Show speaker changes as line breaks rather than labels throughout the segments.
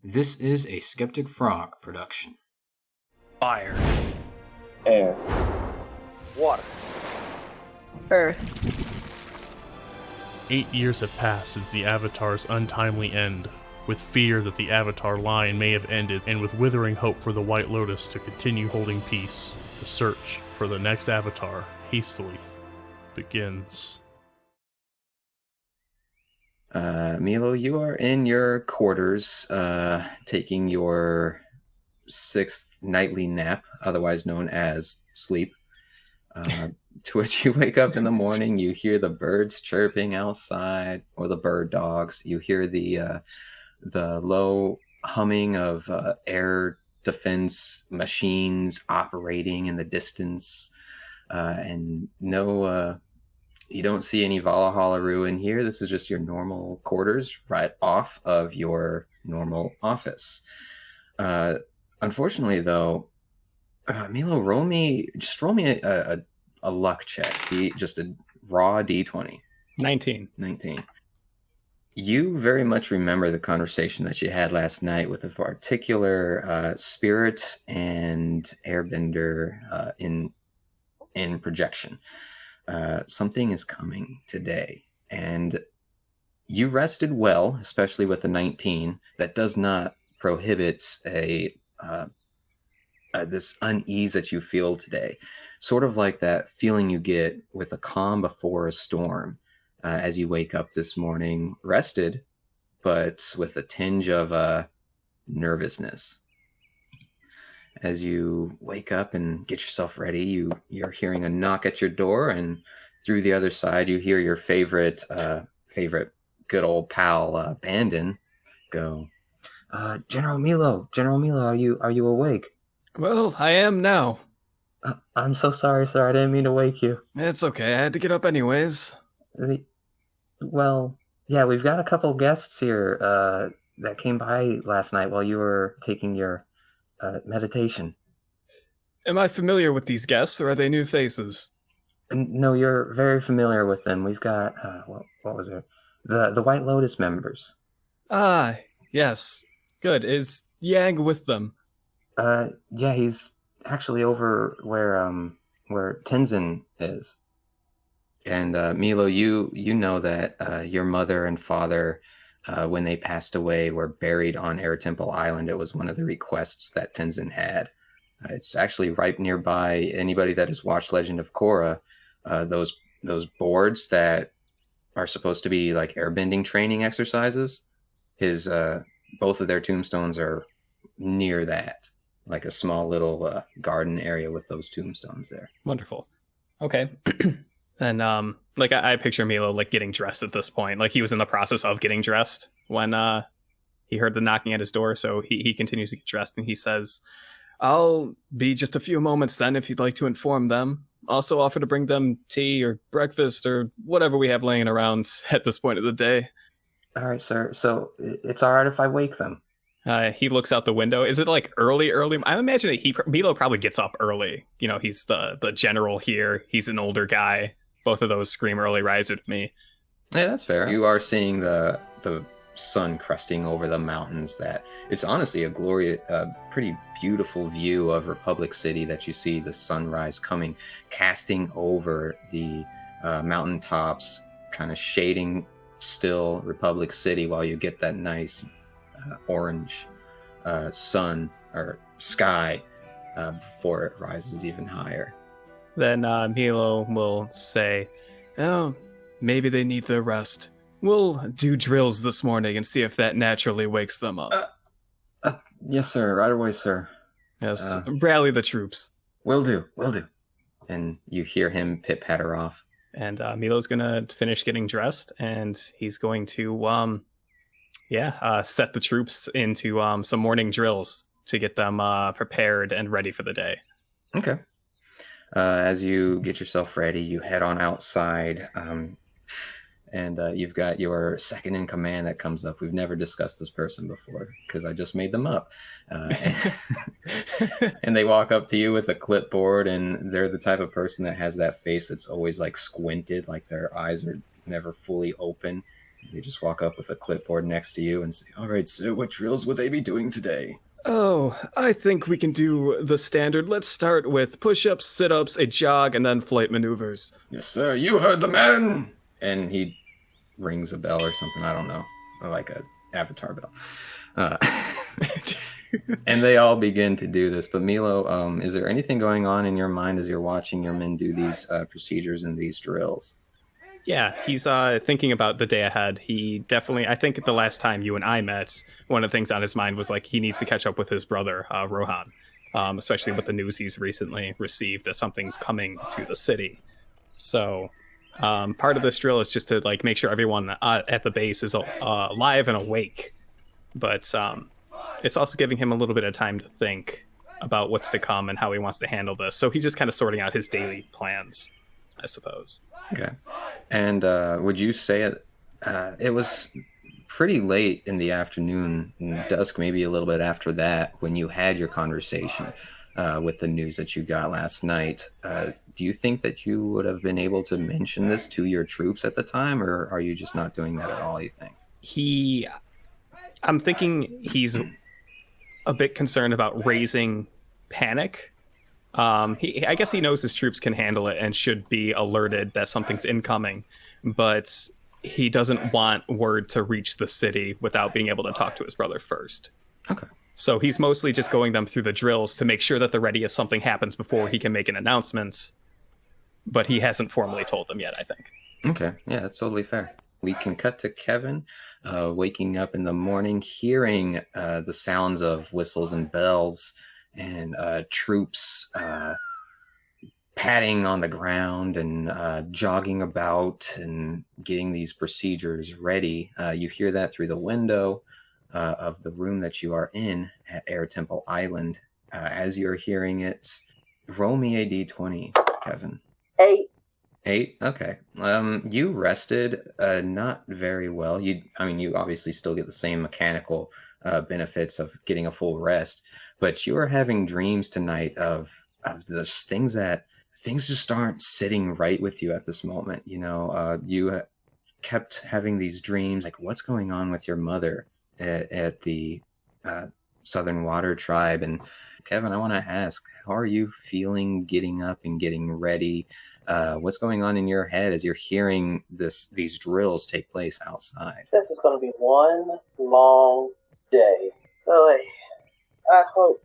This is a Skeptic Frog production.
Fire.
Air.
Water.
Earth.
8 years have passed since the Avatar's untimely end, with fear that the Avatar line may have ended, and with withering hope for the White Lotus to continue holding peace. The search for the next Avatar hastily begins.
Meelo, you are in your quarters, taking your 6th nightly nap, otherwise known as sleep. To which you wake up in the morning, you hear the birds chirping outside, or the bird dogs. You hear the low humming of air defense machines operating in the distance, and no. You don't see any Valhalla ruin here. This is just your normal quarters right off of your normal office. Unfortunately, though, Meelo, roll me a luck check. Just a raw D20.
19.
You very much remember the conversation that you had last night with a particular spirit and airbender in projection. Something is coming today, and you rested well, especially with a 19. That does not prohibit this unease that you feel today, sort of like that feeling you get with a calm before a storm, as you wake up this morning, rested, but with a tinge of nervousness. As you wake up and get yourself ready, you're hearing a knock at your door, and through the other side, you hear your favorite good old pal, Bandon, go, General Meelo, are you awake?
Well, I am now.
I'm so sorry, sir. I didn't mean to wake you.
It's okay. I had to get up anyways.
Well, yeah, we've got a couple guests here that came by last night while you were taking your meditation.
Am I familiar with these guests, or are they new faces?
No, you're very familiar with them. We've got what was it? The White Lotus members.
Ah, yes. Good. Is Yaang with them?
Yeah, he's actually over where Tenzin is. And Meelo, you know that your mother and father, when they passed away, were buried on Air Temple Island. It was one of the requests that Tenzin had. It's actually right nearby. Anybody that has watched Legend of Korra, those boards that are supposed to be like airbending training exercises, both of their tombstones are near that, like a small little garden area with those tombstones there.
Wonderful. Okay. And I picture Meelo like getting dressed at this point. Like he was in the process of getting dressed when he heard the knocking at his door. So he continues to get dressed, and he says, "I'll be just a few moments then if you'd like to inform them. Also offer to bring them tea or breakfast or whatever we have laying around at this point of the day."
All right, sir. So it's all right if I wake them?
He looks out the window. Is it like early? I imagine Meelo probably gets up early. You know, he's the general here. He's an older guy. Both of those scream early riser to me.
Yeah, that's fair. You are seeing the sun cresting over the mountains. That it's honestly a pretty beautiful view of Republic City that you see the sunrise coming, casting over the mountaintops, kind of shading still Republic City while you get that nice orange sun or sky before it rises even higher.
Then Meelo will say, "Oh, maybe they need their rest. We'll do drills this morning and see if that naturally wakes them up."
Yes, sir. Right away, sir.
Yes, rally the troops.
Will do. And you hear him pit-patter off.
And Meelo's going to finish getting dressed, and he's going to, set the troops into some morning drills to get them prepared and ready for the day.
Okay. As you get yourself ready, you head on outside, and you've got your second in command that comes up. We've never discussed this person before because I just made them up. And they walk up to you with a clipboard, and they're the type of person that has that face that's always like squinted, like their eyes are never fully open. They just walk up with a clipboard next to you and say, "All right, so what drills will they be doing today?"
Oh, I think we can do the standard. Let's start with push-ups, sit-ups, a jog, and then flight maneuvers.
"Yes, sir, you heard the man!" And he rings a bell or something, I don't know, or like a avatar bell. And they all begin to do this. But Meelo, is there anything going on in your mind as you're watching your men do these procedures and these drills?
Yeah, he's thinking about the day ahead. He definitely, I think the last time you and I met, one of the things on his mind was like he needs to catch up with his brother, Rohan, especially with the news he's recently received that something's coming to the city. So part of this drill is just to like make sure everyone at the base is alive and awake. But it's also giving him a little bit of time to think about what's to come and how he wants to handle this. So he's just kind of sorting out his daily plans, I suppose.
Okay. And would you say it was pretty late in the afternoon, dusk, maybe a little bit after that, when you had your conversation with the news that you got last night? Do you think that you would have been able to mention this to your troops at the time, or are you just not doing that at all, you think?
I'm thinking he's a bit concerned about raising panic. I guess he knows his troops can handle it and should be alerted that something's incoming, but he doesn't want word to reach the city without being able to talk to his brother first.
Okay.
So he's mostly just going them through the drills to make sure that they're ready if something happens before he can make an announcement, but he hasn't formally told them yet, I think.
Okay, yeah, that's totally fair. We can cut to Kevin waking up in the morning, hearing the sounds of whistles and bells and troops patting on the ground and jogging about and getting these procedures ready. You hear that through the window of the room that you are in at Air Temple Island. As you're hearing it, roll me a d20, Kevin.
8.
8? Okay. You rested not very well. You obviously still get the same mechanical benefits of getting a full rest, but you are having dreams tonight of those things just aren't sitting right with you at this moment. You know, you kept having these dreams like, what's going on with your mother at the Southern Water Tribe? And Kevin, I want to ask, how are you feeling getting up and getting ready? What's going on in your head as you're hearing these drills take place outside?
This is going to be one long day. Really, I hope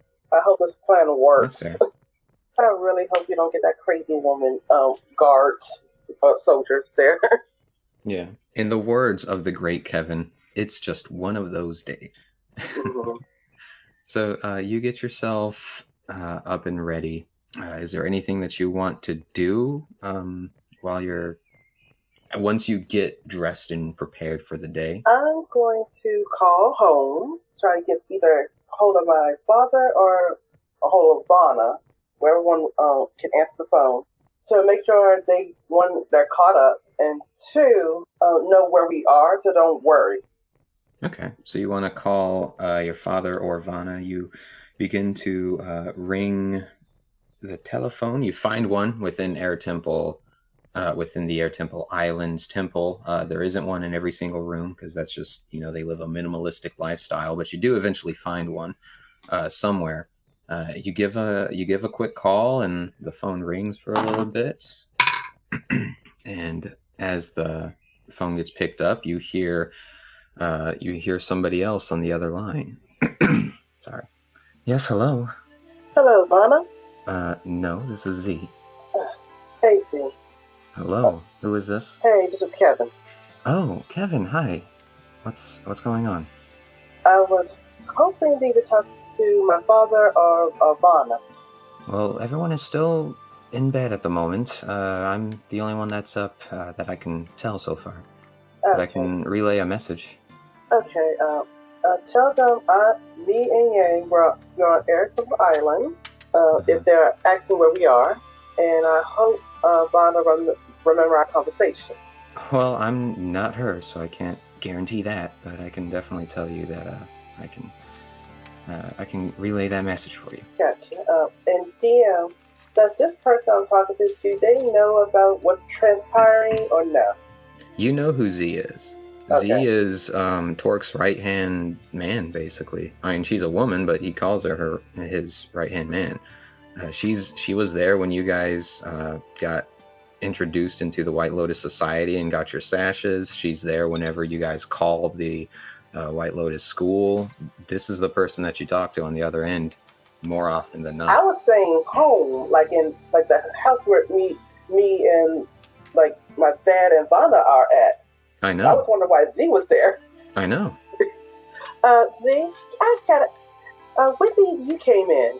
this plan works.
That's fair.
I really hope you don't get that crazy woman guards soldiers there.
Yeah. In the words of the great Kevin, it's just one of those days.
Mm-hmm.
So you get yourself up and ready. Is there anything that you want to do once you get dressed and prepared for the day?
I'm going to call home, try to get either hold of my father or a hold of Vanna, where everyone can answer the phone, to make sure they're caught up, and 2, know where we are, so don't worry.
Okay, so you want to call your father or Vanna. You begin to ring the telephone. You find one within Air Temple, within the Air Temple Islands temple. There isn't one in every single room because that's just, they live a minimalistic lifestyle, but you do eventually find one somewhere. You give a quick call and the phone rings for a little bit. And as the phone gets picked up, you hear somebody else on the other line. Sorry. Yes, hello.
Hello, Vanna.
No, this is Z.
Hey, Z.
Hello. Who is this?
Hey, this is Kevin.
Oh, Kevin. Hi. What's going on?
I was hoping to either talk to my father or Vanna.
Well, everyone is still in bed at the moment. I'm the only one that's up that I can tell so far. But I can relay a message.
Okay, tell them me and Yaang we're on Air Temple Island. If they're asking where we are, and I hope Vanna remember our conversation.
Well, I'm not her, so I can't guarantee that, but I can definitely tell you that I can relay that message for you.
Gotcha. And DM, does this person I'm talking to, do they know about what's transpiring or no?
You know who Z is. Z
Okay.
is Torque's right-hand man, basically. I mean, she's a woman, but he calls her his right-hand man. She was there when you guys got introduced into the White Lotus Society and got your sashes. She's there whenever you guys call the White Lotus School. This is the person that you talk to on the other end more often than
I
not.
was saying home, like in like the house where me and like my dad and Vanna are at.
I
I was
know.
wondering why Z was there.
I know.
Z, I got when did you came in?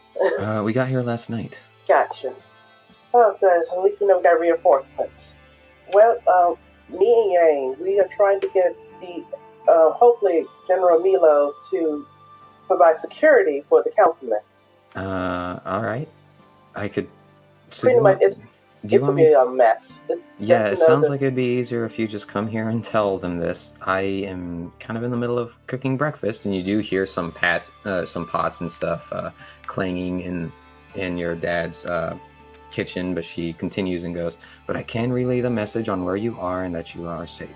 We got here last night.
Gotcha. Oh, good. At least we know we got reinforcements. Well, me and Yang, we are trying to get the hopefully General Meelo to provide security for the councilman.
All right. I could. So
Pretty
you
much,
want- do you
it
want
could
me?
be a mess.
Yeah, it
Just know
sounds
this-
like it'd be easier if you just come here and tell them this. I am kind of in the middle of cooking breakfast, and you do hear some pots and stuff clanging in your dad's kitchen. But she continues and goes, "But I can relay the message on where you are and that you are safe."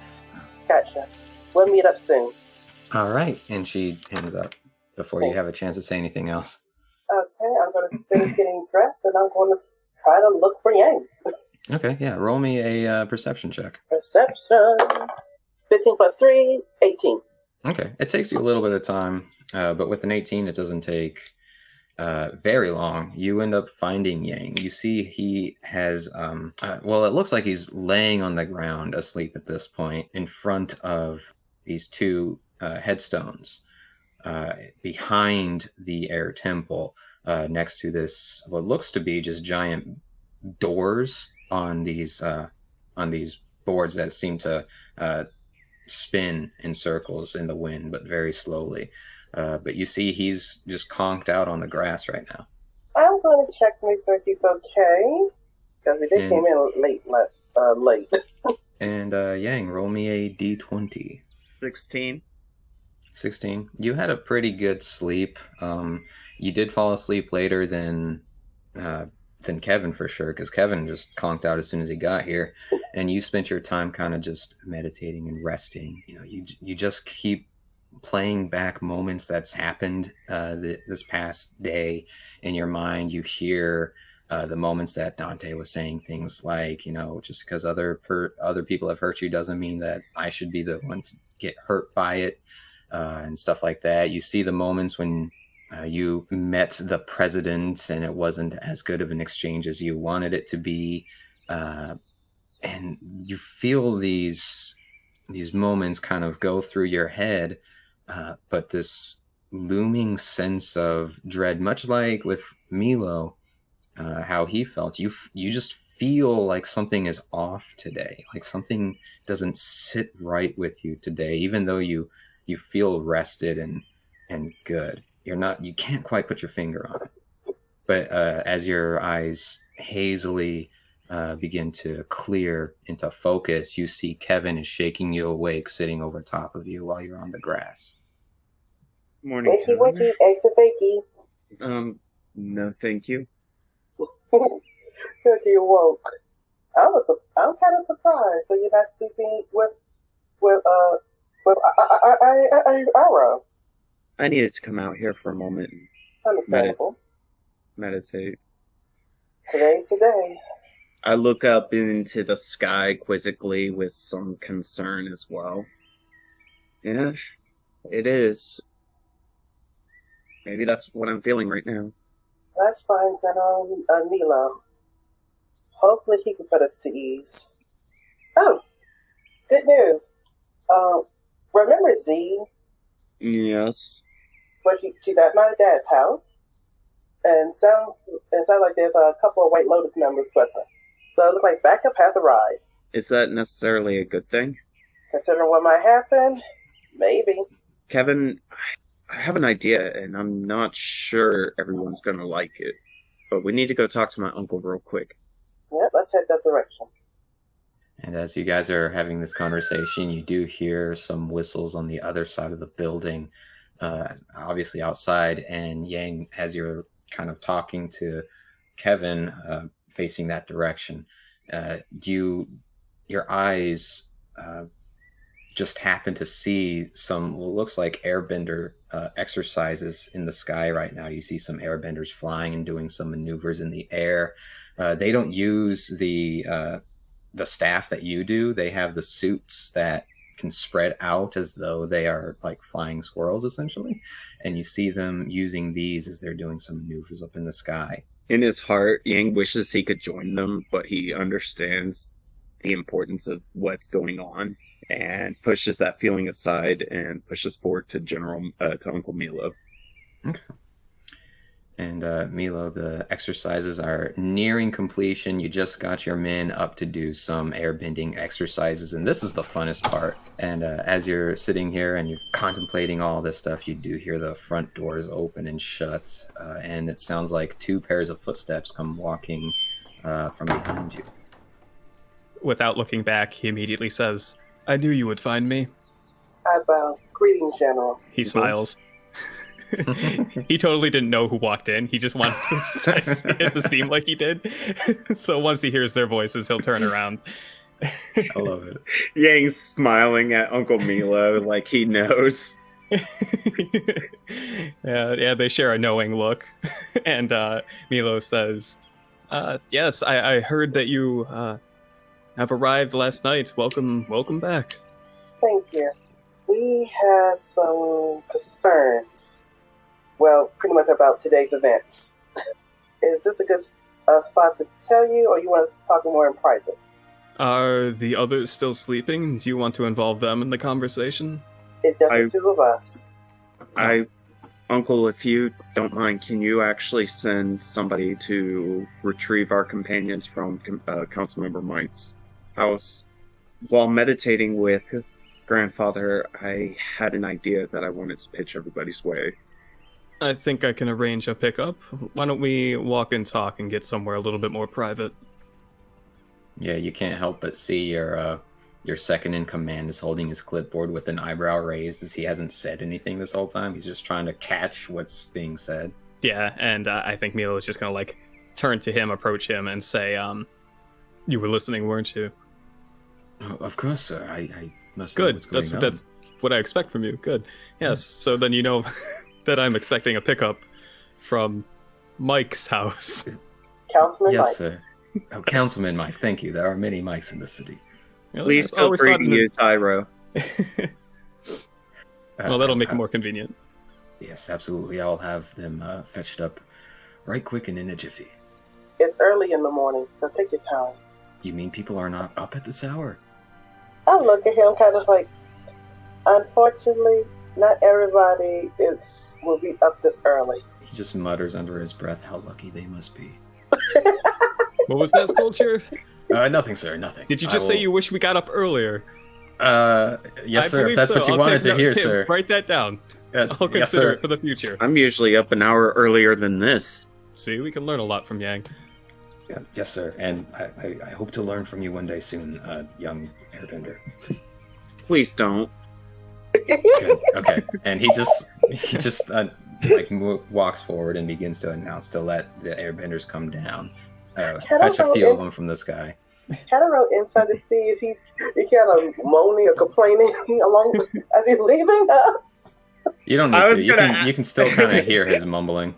Gotcha. We'll meet up soon.
All right, and she hangs up before you have a chance to say anything else.
Okay, I'm going to finish getting dressed, and I'm going to try to look for Yang.
Okay, yeah, roll me a perception check.
Perception. 15 plus 3, 18.
Okay, it takes you a little bit of time, but with an 18, it doesn't take very long. You end up finding Yang. You see he has, it looks like he's laying on the ground asleep at this point in front of these two headstones behind the air temple, next to this, what looks to be just giant doors on these boards that seem to spin in circles in the wind, but very slowly. But you see he's just conked out on the grass right now.
I'm going to check make sure he's okay, because we did came in late.
And Yang, roll me a d20.
16.
16. You had a pretty good sleep. You did fall asleep later than Kevin for sure, because Kevin just conked out as soon as he got here, and you spent your time kind of just meditating and resting. You know, you just keep playing back moments that's happened this past day in your mind. You hear the moments that Dante was saying things like, you know, just because other people have hurt you doesn't mean that I should be the one to get hurt by it, and stuff like that. You see the moments when you met the president and it wasn't as good of an exchange as you wanted it to be, and you feel these moments kind of go through your head, but this looming sense of dread, much like with Meelo, how he felt, you just feel like something is off today, like something doesn't sit right with you today, even though you feel rested and good. You can't quite put your finger on it. But as your eyes hazily begin to clear into focus, you see Kevin is shaking you awake, sitting over top of you while you're on the grass.
Morning.
Wakey, wakey, eggs and bakey.
No, thank you.
Good you woke. I'm kind of surprised that you're not sleeping with Arrow.
I needed to come out here for a moment and
Understandable.
meditate.
Today's the day.
I look up into the sky quizzically with some concern as well. Yeah, it is. Maybe that's what I'm feeling right now.
That's fine, General Meelo. Hopefully he can put us to ease. Oh, good news. Remember Z?
Yes.
But she's at my dad's house, and it sounds like there's a couple of White Lotus members with her. So it looks like backup has arrived.
Is that necessarily a good thing?
Considering what might happen, maybe.
Kevin, I have an idea, and I'm not sure everyone's gonna like it. But we need to go talk to my uncle real quick.
Yep, let's head that direction.
And as you guys are having this conversation, you do hear some whistles on the other side of the building, obviously outside. And Yang, as you're kind of talking to Kevin, facing that direction, your eyes just happen to see some what looks like airbender exercises in the sky right now. You see some airbenders flying and doing some maneuvers in the air. They don't use the staff that you do. They have the suits that can spread out as though they are like flying squirrels, essentially. And you see them using these as they're doing some maneuvers up in the sky.
In his heart, Yang wishes he could join them, but he understands the importance of what's going on and pushes that feeling aside and pushes forward to to Uncle Meelo.
Okay. And Meelo, the exercises are nearing completion. You just got your men up to do some airbending exercises, and this is the funnest part. And as you're sitting here and you're contemplating all this stuff, you do hear the front doors open and shut, and it sounds like 2 pairs of footsteps come walking from behind you.
Without looking back, he immediately says, "I knew you would find me."
I bow. Greetings, General.
He smiles. He totally didn't know who walked in. He just wanted it to seem like he did. So once he hears their voices, he'll turn around.
I love it.
Yang's smiling at Uncle Meelo like he knows.
Yeah, they share a knowing look. And Meelo says, yes, I heard that you have arrived last night. Welcome back.
Thank you. We have some concerns. Well, pretty much about today's events. Is this a good spot to tell you, or you want to talk more in private?
Are the others still sleeping? Do you want to involve them in the conversation?
It's just the 2 of us.
Uncle, if you don't mind, can you actually send somebody to retrieve our companions from Councilmember Mike's house? While meditating with Grandfather, I had an idea that I wanted to pitch everybody's way.
I think I can arrange a pickup. Why don't we walk and talk and get somewhere a little bit more private?
Yeah, you can't help but see your second in command is holding his clipboard with an eyebrow raised as he hasn't said anything this whole time. He's just trying to catch what's being said.
Yeah, and I think Meelo is just gonna turn to him, approach him, and say, "You were listening, weren't you?"
Oh, of course, sir. I must know
Good.
what's going on.
That's what I expect from you. Good. Yes. So then you know that I'm expecting a pickup from Mike's house.
Councilman
Yes,
Mike.
sir. Oh, Councilman Mike, thank you. There are many Mikes in the city.
Please feel free to use Tyro.
Well, that'll make it more convenient.
Yes, absolutely. I'll have them fetched up right quick and in a jiffy.
It's early in the morning, so take your time.
You mean people are not up at this hour?
I look at him kind of like, unfortunately, not everybody will be up this early.
He just mutters under his breath, how lucky they must be.
What was that, Soldier?
Nothing, sir, nothing.
Did you just say you wish we got up earlier?
Yes, sir, if that's what you wanted to hear, sir.
Write that down. I'll
yes,
consider
sir.
it for the future.
I'm usually up an hour earlier than this.
See, we can learn a lot from Yaang.
Yeah, yes, sir, and I hope to learn from you one day soon, young airbender.
Please don't.
Good. Okay, and he just walks forward and begins to announce to let the airbenders come down, fetch a few of them from the sky.
Had a road inside to see if he's kind of moaning or complaining along as he's leaving us.
You don't need to. You can still kind of hear his mumbling.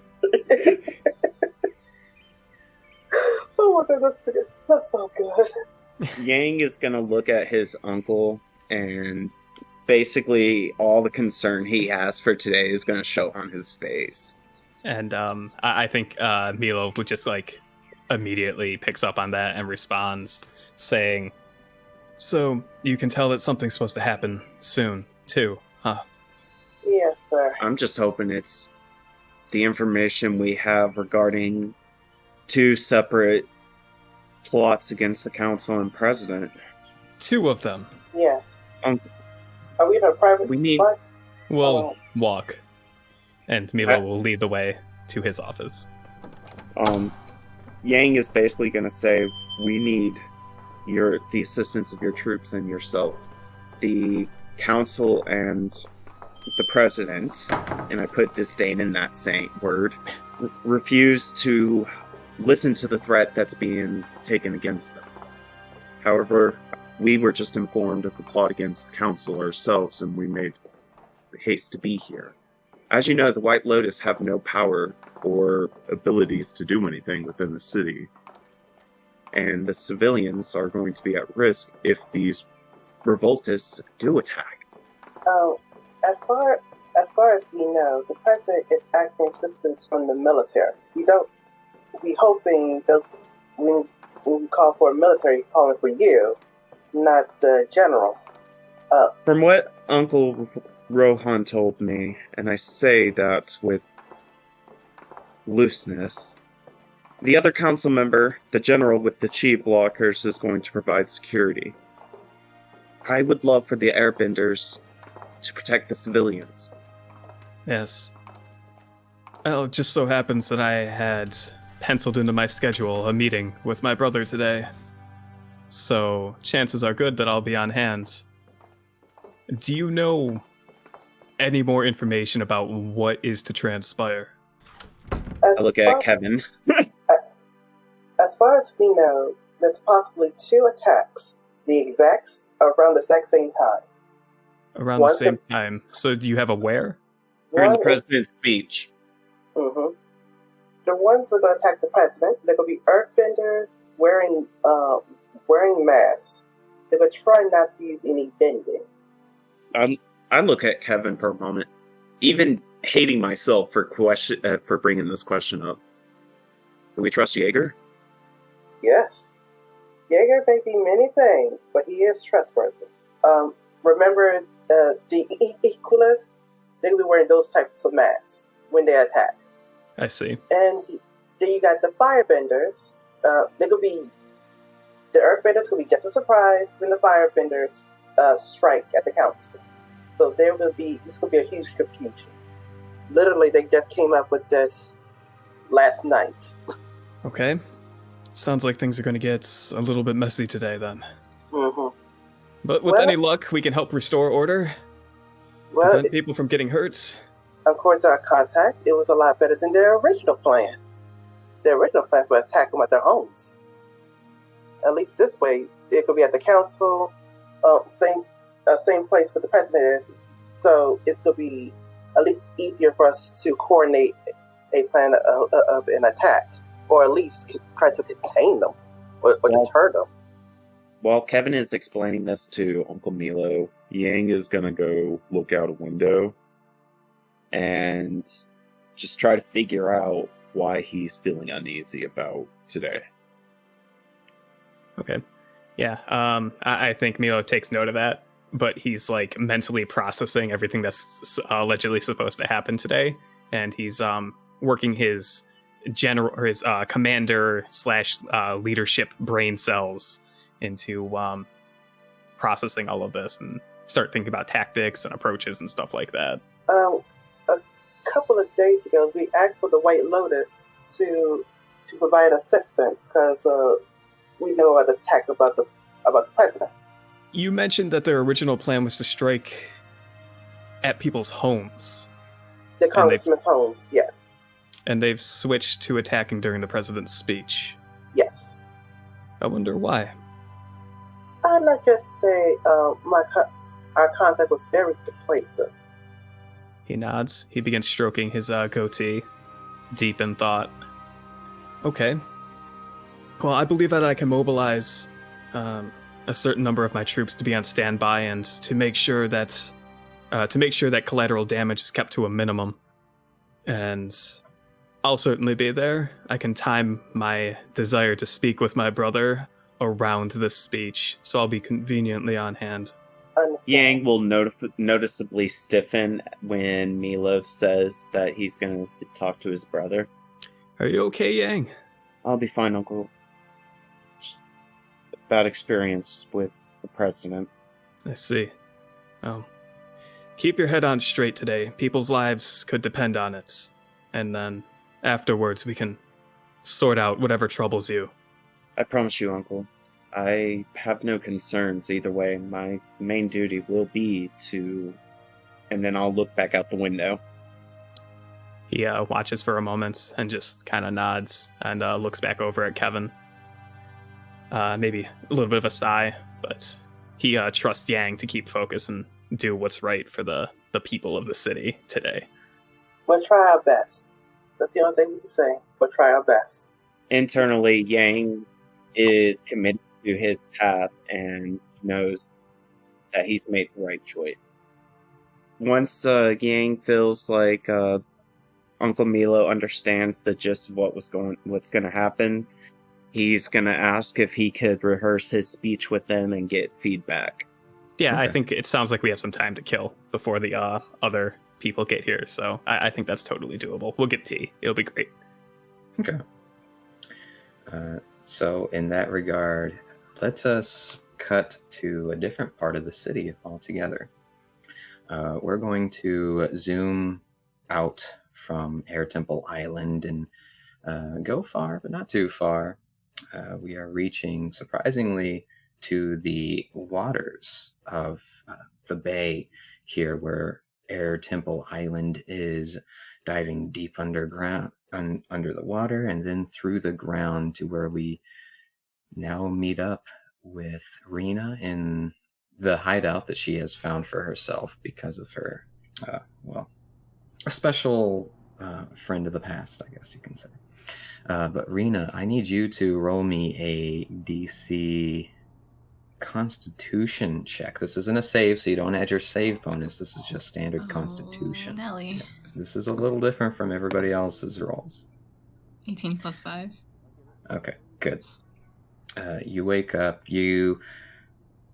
Oh my goodness, that's so good.
Yang is gonna look at his uncle, and basically all the concern he has for today is gonna show on his face.
And I think Meelo would just immediately picks up on that and responds, saying, "So you can tell that something's supposed to happen soon, too, huh?"
Yes, sir.
I'm just hoping it's the information we have regarding 2 separate plots against the council and president.
2 of them.
Yes. Are we in a private spot?
We'll walk. And Meelo will lead the way to his office.
Yang is basically going to say, we need the assistance of your troops and yourself. The council and the president, and I put disdain in that same word, refuse to listen to the threat that's being taken against them. However, we were just informed of the plot against the council ourselves, and we made haste to be here. As you know, the White Lotus have no power or abilities to do anything within the city. And the civilians are going to be at risk if these revoltists do attack.
As far as we know, the president is asking assistance from the military. We hoping those when we call for a military, calling for you, not the general.
From what Uncle Rohan told me, and I say that with looseness, the other council member, the general with the chi blockers, is going to provide security. I would love for the airbenders to protect the civilians.
Yes. Well, it just so happens that I had penciled into my schedule a meeting with my brother today. So, chances are good that I'll be on hand. Do you know any more information about what is to transpire?
I look at Kevin.
As far as we know, there's possibly 2 attacks, around the exact same time.
Around the same time. So do you have a where?
During the president's speech.
Mm-hmm. The ones that are going to attack the president, they're going to be earthbenders wearing masks. They're going to try not to use any bending.
I look at Kevin for a moment, even hating myself for bringing this question up. Do we trust Jaeger?
Yes. Jaeger may be many things, but he is trustworthy. Remember the Equalists? They will be wearing those types of masks when they attack.
I see.
And then you got the firebenders. The earthbenders will be just as surprised when the firebenders strike at the council. So this will be a huge confusion. Literally, they just came up with this last night.
Okay. Sounds like things are going to get a little bit messy today, then.
Mm-hmm.
But with any luck, we can help restore order. Prevent people from getting hurt.
According to our contact, it was a lot better than their original plan. Their original plan was to attack them at their homes. At least this way, it could be at the council, same place where the president is. So it's going to be at least easier for us to coordinate a plan of an attack, or at least try to contain them or deter them.
While Kevin is explaining this to Uncle Meelo, Yaang is going to go look out a window and just try to figure out why he's feeling uneasy about today.
Okay. Yeah, I think Meelo takes note of that, but he's like mentally processing everything that's allegedly supposed to happen today, and he's working his commander / leadership brain cells into processing all of this and start thinking about tactics and approaches and stuff like that.
A couple of days ago, we asked for the White Lotus to provide assistance because we know of the attack about the president.
You mentioned that their original plan was to strike at people's homes.
The congressman's homes, yes.
And they've switched to attacking during the president's speech.
Yes.
I wonder why.
I'd like to say our contact was very persuasive.
He nods. He begins stroking his goatee, deep in thought. Okay. Well, I believe that I can mobilize a certain number of my troops to be on standby and to make sure that collateral damage is kept to a minimum. And I'll certainly be there. I can time my desire to speak with my brother around this speech, so I'll be conveniently on hand.
Yaang will noticeably stiffen when Meelo says that he's going to talk to his brother.
Are you okay, Yaang?
I'll be fine, Uncle. Just a bad experience with the president.
I see. Oh. Keep your head on straight today. People's lives could depend on it. And then, afterwards, we can sort out whatever troubles you.
I promise you, Uncle. I have no concerns either way. My main duty will be to... And then I'll look back out the window.
He watches for a moment and just kind of nods and looks back over at Kevin. Maybe a little bit of a sigh, but he trusts Yaang to keep focus and do what's right for the people of the city today.
We'll try our best. That's the only thing we can say. We'll try our best.
Internally, Yang is committed to his path and knows that he's made the right choice. Once Yang feels like Uncle Meelo understands the gist of what's going to happen, he's going to ask if he could rehearse his speech with them and get feedback.
Yeah,
Okay.
I think it sounds like we have some time to kill before the other people get here, so I think that's totally doable. We'll get tea. It'll be great.
Okay. So in that regard, let us cut to a different part of the city altogether. We're going to zoom out from Air Temple Island and go far, but not too far. We are reaching, surprisingly, to the waters of the bay here, where Air Temple Island is, diving deep underground, under the water, and then through the ground to where we now meet up with Rina in the hideout that she has found for herself because of her, a special friend of the past, I guess you can say. But Rina, I need you to roll me a DC Constitution check. This isn't a save, so you don't add your save bonus. This is just standard Constitution.
Nelly.
Yeah. This is a little different from everybody else's rolls.
18 plus 5.
Okay, good. You wake up, you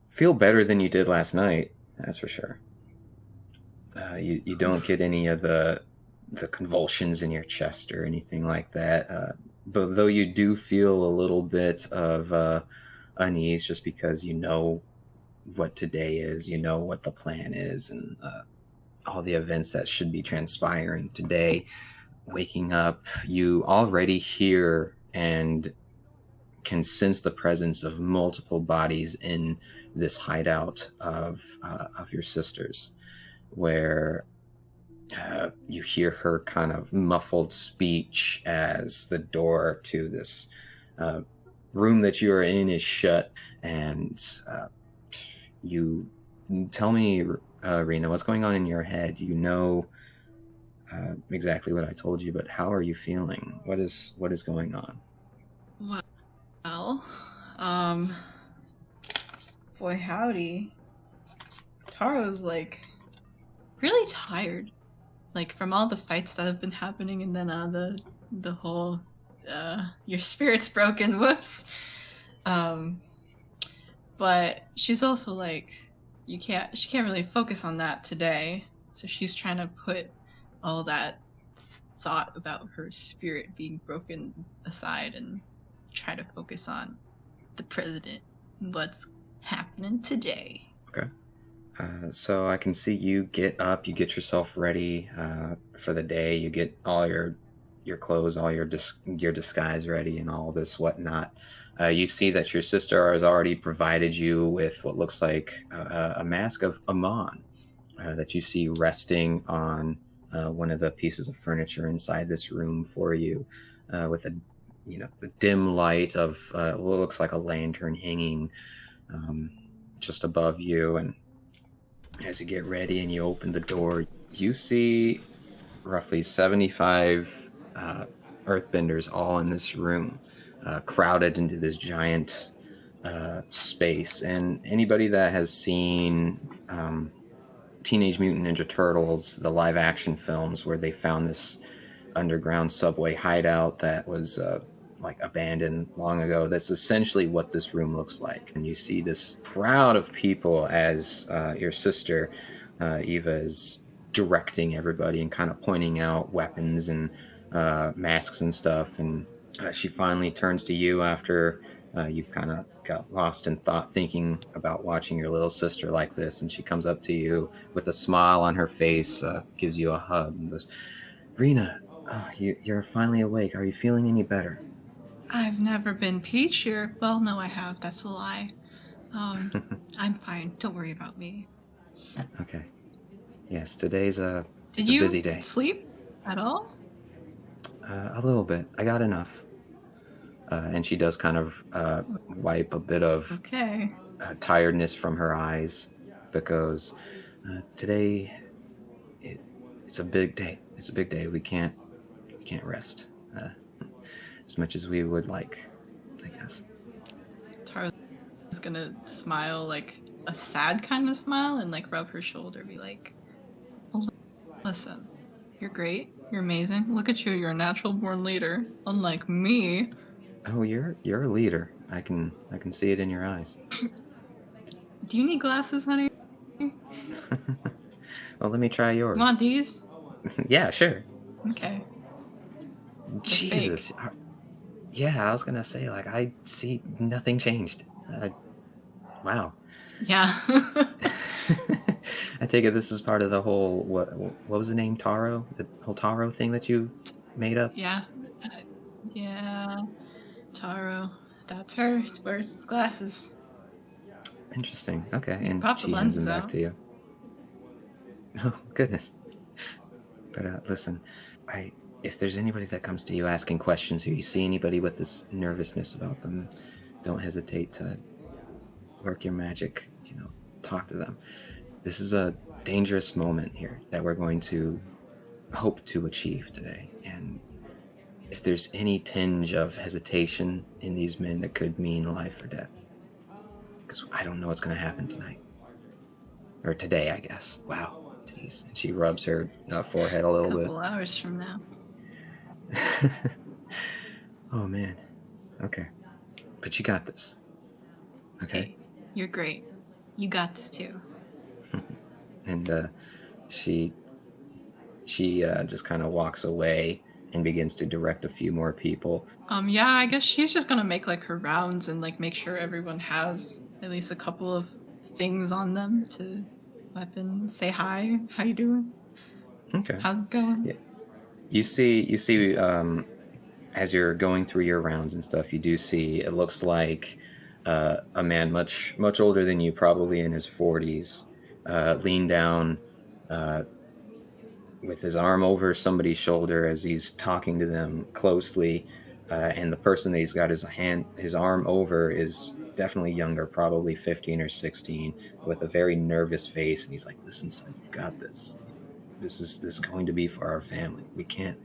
feel better than you did last night, that's for sure. You don't get any of the convulsions in your chest or anything like that. But though you do feel a little bit of unease, just because you know what today is, you know what the plan is, and all the events that should be transpiring today. Waking up, you already hear and can sense the presence of multiple bodies in this hideout of your sisters, where you hear her kind of muffled speech as the door to this room that you are in is shut, and you tell me, Rina, what's going on in your head? You know exactly what I told you, but how are you feeling? What is going on?
Well, boy howdy. Taro's like really tired, like from all the fights that have been happening, and then the whole your spirit's broken, whoops. But she's also like, she can't really focus on that today, so she's trying to put all that thought about her spirit being broken aside and try to focus on the president and what's happening today.
Okay. So I can see you get up, you get yourself ready for the day, you get all your clothes, all your disguise ready and all this whatnot. You see that your sister has already provided you with what looks like a mask of Amon that you see resting on one of the pieces of furniture inside this room for you, with the dim light of what looks like a lantern hanging just above you. And as you get ready and you open the door, you see roughly 75 earthbenders all in this room, crowded into this giant space. And anybody that has seen Teenage Mutant Ninja Turtles, the live action films where they found this underground subway hideout that was like abandoned long ago, that's essentially what this room looks like. And you see this crowd of people as your sister Eva is directing everybody and kind of pointing out weapons and masks and stuff. And she finally turns to you after you've kind of got lost in thought thinking about watching your little sister like this, and she comes up to you with a smile on her face, gives you a hug, and goes, Rina, you're finally awake. Are you feeling any better?
I've never been peachier. Well, no, I have. That's a lie. I'm fine. Don't worry about me.
Okay. Yes, today's
Did
it's a
you
busy day.
sleep at all?
A little bit. I got enough. And she does kind of wipe a bit of
Okay.
tiredness from her eyes because today it's a big day. It's a big day. We can't rest as much as we would like, I guess.
Tara's gonna smile, like a sad kind of smile, and like rub her shoulder, be like, well, listen, you're great, you're amazing, look at you, you're a natural born leader, unlike me.
Oh, you're a leader. I can see it in your eyes.
Do you need glasses, honey?
Well, let me try yours.
You want these?
Yeah, sure.
Okay.
Jesus. Yeah, I was gonna say, like, I see nothing changed. Wow.
Yeah.
I take it this is part of the whole, what was the name, Taro? The whole Taro thing that you made up?
Yeah. Yeah. Taro. That's her. She wears glasses.
Interesting. Okay,
You
and
pop the
she hands them
lenses
back
out.
to you. Oh, goodness. But listen, if there's anybody that comes to you asking questions, or you see anybody with this nervousness about them, don't hesitate to work your magic, talk to them. This is a dangerous moment here that we're going to hope to achieve today. And if there's any tinge of hesitation in these men, that could mean life or death. Because I don't know what's going to happen tonight. Or today, I guess. Wow. Jeez. She rubs her forehead a little bit.
Couple hours from now.
Oh, man. Okay. But you got this. Okay?
Hey, you're great. You got this too.
And she just kind of walks away and begins to direct a few more people.
Yeah, I guess she's just gonna make like her rounds and like make sure everyone has at least a couple of things on them to weapon, say hi, how you doing?
Okay.
How's it going?
Yeah. You see as you're going through your rounds and stuff, you do see, it looks like a man much older than you, probably in his 40s, lean down with his arm over somebody's shoulder as he's talking to them closely, and the person that he's got his arm over is definitely younger, probably 15 or 16, with a very nervous face, and he's like, "Listen, son, you've got this. This is going to be for our family. We can't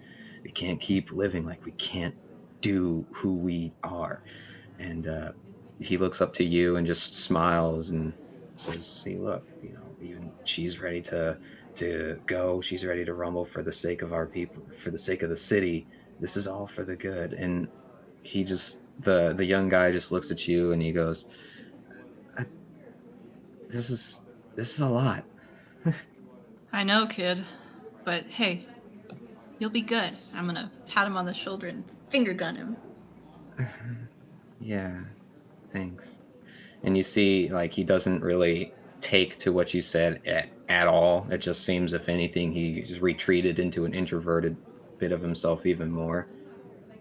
keep living like we can't do who we are." And he looks up to you and just smiles and says, "See, look, even she's ready to go. She's ready to rumble for the sake of our people, for the sake of the city. This is all for the good." And he just, the young guy just looks at you and he goes, This is a lot."
I know, kid, but hey, you'll be good. I'm gonna pat him on the shoulder and finger gun him.
Yeah, thanks. And you see, like, he doesn't really take to what you said at all. It just seems, if anything, he's retreated into an introverted bit of himself even more.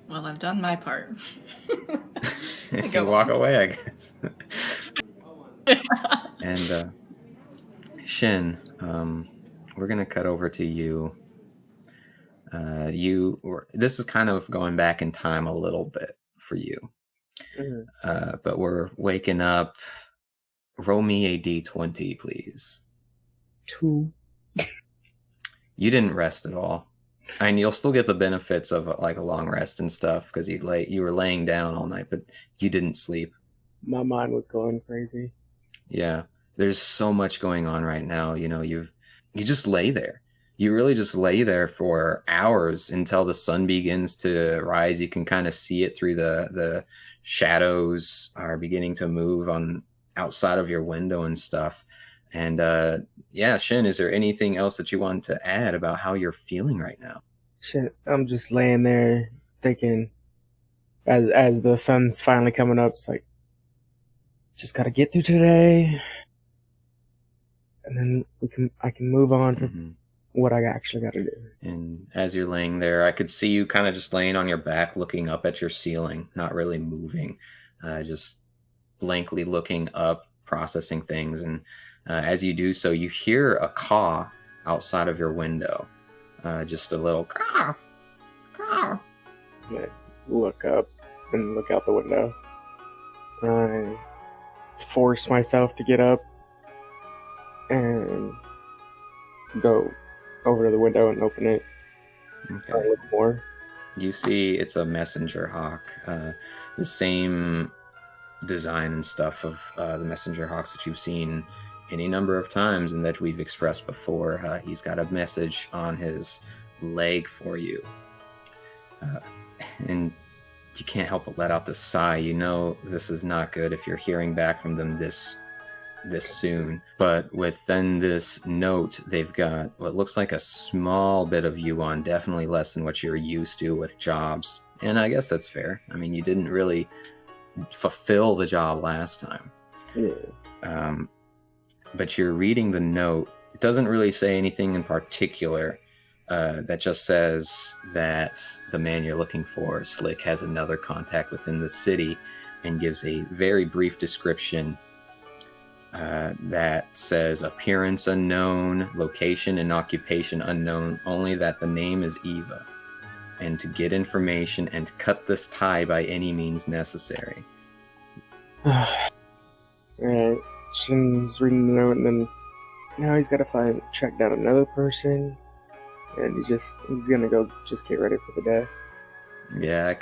Well, I've done my part.
If you walk away, I guess. And Shin, we're gonna cut over to you. This is kind of going back in time a little bit for you.
Mm-hmm.
But we're waking up. Roll me a d20, please.
2.
You didn't rest at all, and you'll still get the benefits of like a long rest and stuff because you were laying down all night, but you didn't sleep.
My mind was going crazy.
Yeah, there's so much going on right now. You just lay there. You really just lay there for hours until the sun begins to rise. You can kind of see it through the shadows are beginning to move on outside of your window and stuff. And yeah, Shin, is there anything else that you want to add about how you're feeling right now?
Shit, I'm just laying there thinking, as the sun's finally coming up, it's like, just gotta get through today, and then I can move on to what I actually got to do.
And as you're laying there, I could see you kind of just laying on your back, looking up at your ceiling, not really moving, just blankly looking up, processing things. And as you do so, you hear a caw outside of your window, just a little caw, caw.
I look up and look out the window. I force myself to get up and go over to the window and open it a
Okay.
little more.
You see it's a messenger hawk. The same design and stuff of the messenger hawks that you've seen any number of times and that we've expressed before. He's got a message on his leg for you. And you can't help but let out this sigh. You know this is not good if you're hearing back from them this soon. But within this note, they've got what looks like a small bit of you on, definitely less than what you're used to with jobs. And I guess that's fair. I mean, you didn't really fulfill the job last time.
Yeah.
But you're reading the note. It doesn't really say anything in particular. That just says that the man you're looking for, Slick, has another contact within the city, and gives a very brief description that says appearance unknown, location and occupation unknown, only that the name is Eva, and to get information and to cut this tie by any means necessary.
Alright, Shin's reading the note, and then now he's got to track down another person, and he's gonna go just get ready for the day.
Yeah,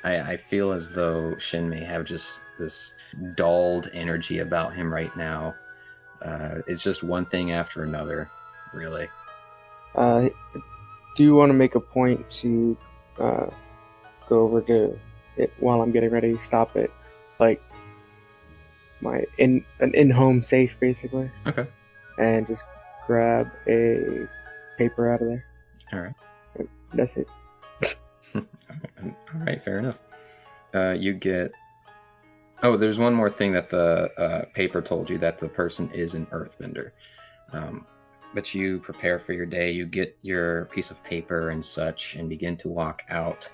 I feel as though Shin may have just this dulled energy about him right now. It's just one thing after another, really.
Do you want to make a point to go over to it while I'm getting ready? Stop it, like an in-home safe, basically.
Okay.
And just grab a paper out of there.
All right.
That's it.
All right, fair enough. You get... Oh, there's one more thing that the paper told you, that the person is an earthbender. But you prepare for your day, you get your piece of paper and such, and begin to walk out.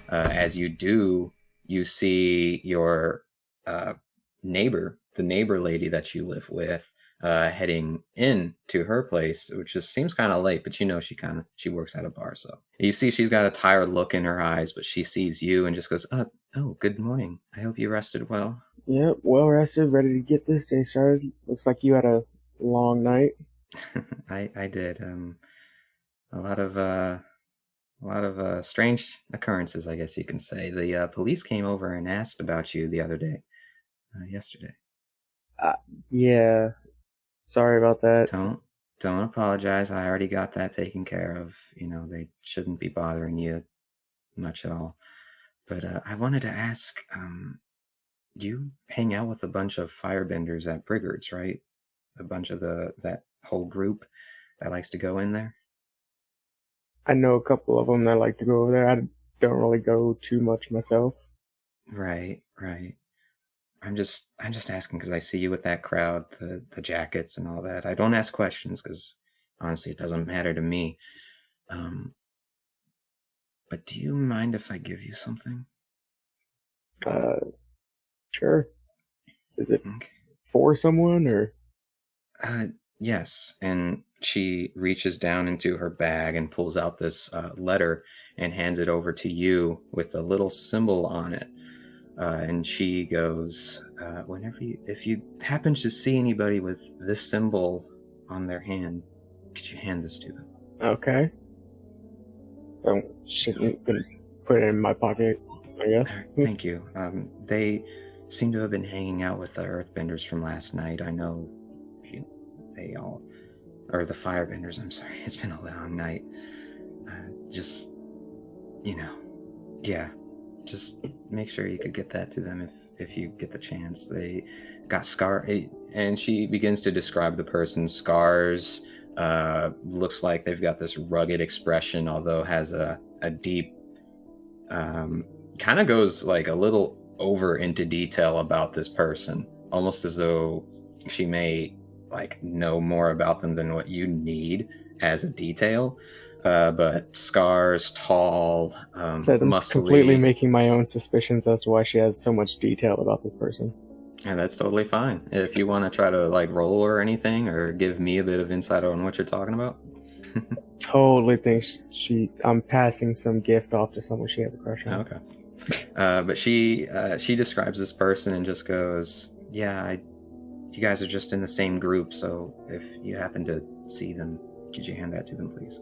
As you do, you see your neighbor, the neighbor lady that you live with, heading in to her place, which just seems kind of late, but you know she works at a bar, so you see she's got a tired look in her eyes, but she sees you and just goes, "Oh, good morning. I hope you rested well."
Yep, well rested, ready to get this day started. Looks like you had a long night.
I did. A lot of strange occurrences, I guess you can say. The police came over and asked about you the other day, yesterday.
Yeah. Sorry about that.
Don't apologize. I already got that taken care of. You know, they shouldn't be bothering you much at all. But I wanted to ask, you hang out with a bunch of firebenders at Briggards, right? A bunch of that whole group that likes to go in there?
I know a couple of them that like to go over there. I don't really go too much myself.
Right. I'm just asking because I see you with that crowd, the jackets and all that. I don't ask questions because honestly, it doesn't matter to me. But do you mind if I give you something?
Sure. Is it
Okay.
for someone or?
Yes. And she reaches down into her bag and pulls out this letter and hands it over to you with a little symbol on it. And she goes, if you happen to see anybody with this symbol on their hand, could you hand this to them?
Okay. I shouldn't put it in my pocket, I guess.
All right, thank you. They seem to have been hanging out with the earthbenders from last night. I know they all... Or the firebenders, I'm sorry. It's been a long night. Just make sure you could get that to them if you get the chance. They got and she begins to describe the person's scars. Looks like they've got this rugged expression, although has a deep, kind of goes like a little over into detail about this person, almost as though she may like know more about them than what you need as a detail. But scars, tall, muscly.
Completely making my own suspicions as to why she has so much detail about this person.
And that's totally fine. If you want to try to like roll or anything, or give me a bit of insight on what you're talking about.
Totally think I'm passing some gift off to someone she has a crush on.
Okay. But she describes this person and just goes, "Yeah, you guys are just in the same group, so if you happen to see them, could you hand that to them, please?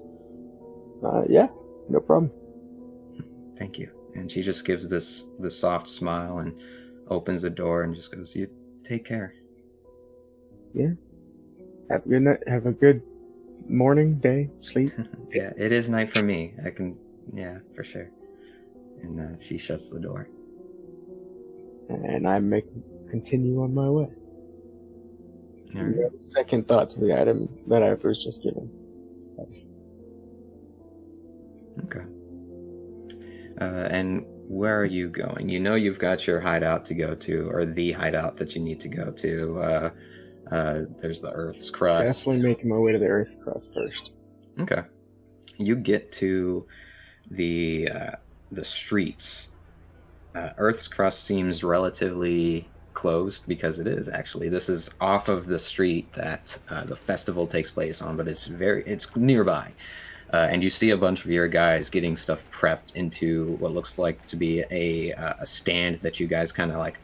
Yeah, no problem.
Thank you. And she just gives this soft smile and opens the door and just goes, "You take care."
Yeah. Have a good night. Have a good morning, day, sleep.
Yeah, it is night for me. Yeah, for sure. And she shuts the door.
And I continue on my way.
All right.
No second thought to the item that I was just given.
Okay. And where are you going? You know you've got your hideout to go to, or the hideout that you need to go to. There's the Earth's crust.
Definitely making my way to the Earth's crust first.
Okay. You get to the streets. Earth's crust seems relatively closed because it is actually. This is off of the street that the festival takes place on, but it's nearby. And you see a bunch of your guys getting stuff prepped into what looks like to be a stand that you guys kind of like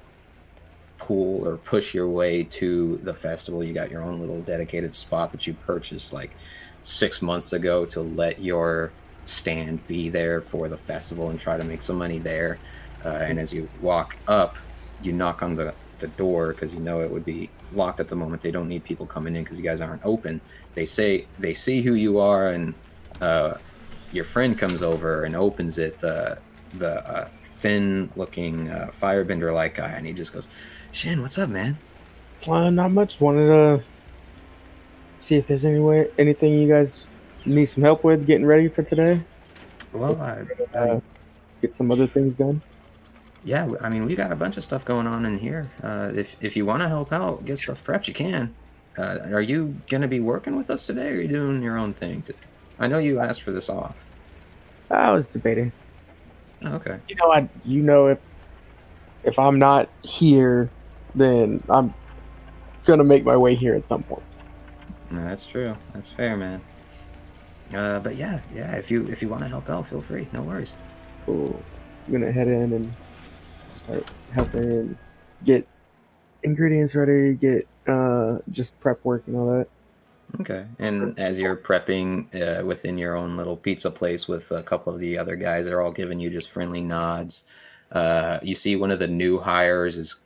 pull or push your way to the festival. You got your own little dedicated spot that you purchased like 6 months ago to let your stand be there for the festival and try to make some money there. And as you walk up, you knock on the door because you know it would be locked at the moment. They don't need people coming in because you guys aren't open. They see who you are, and your friend comes over and opens it, the thin-looking firebender-like guy, and he just goes, "Shin, what's up, man?"
Not much. Wanted to see if there's anything you guys need some help with getting ready for today.
Well,
get some other things done.
Yeah, I mean, we got a bunch of stuff going on in here. If you want to help out, get stuff prepped, you can. Are you going to be working with us today, or are you doing your own thing today? I know you asked for this off.
I was debating.
Oh, okay.
If I'm not here, then I'm gonna make my way here at some point.
No, that's true. That's fair, man. But yeah. If you want to help out, feel free. No worries.
Cool. I'm gonna head in and start helping get ingredients ready, get just prep work and all that.
Okay. And as you're prepping within your own little pizza place with a couple of the other guys, they're all giving you just friendly nods. You see one of the new hires is,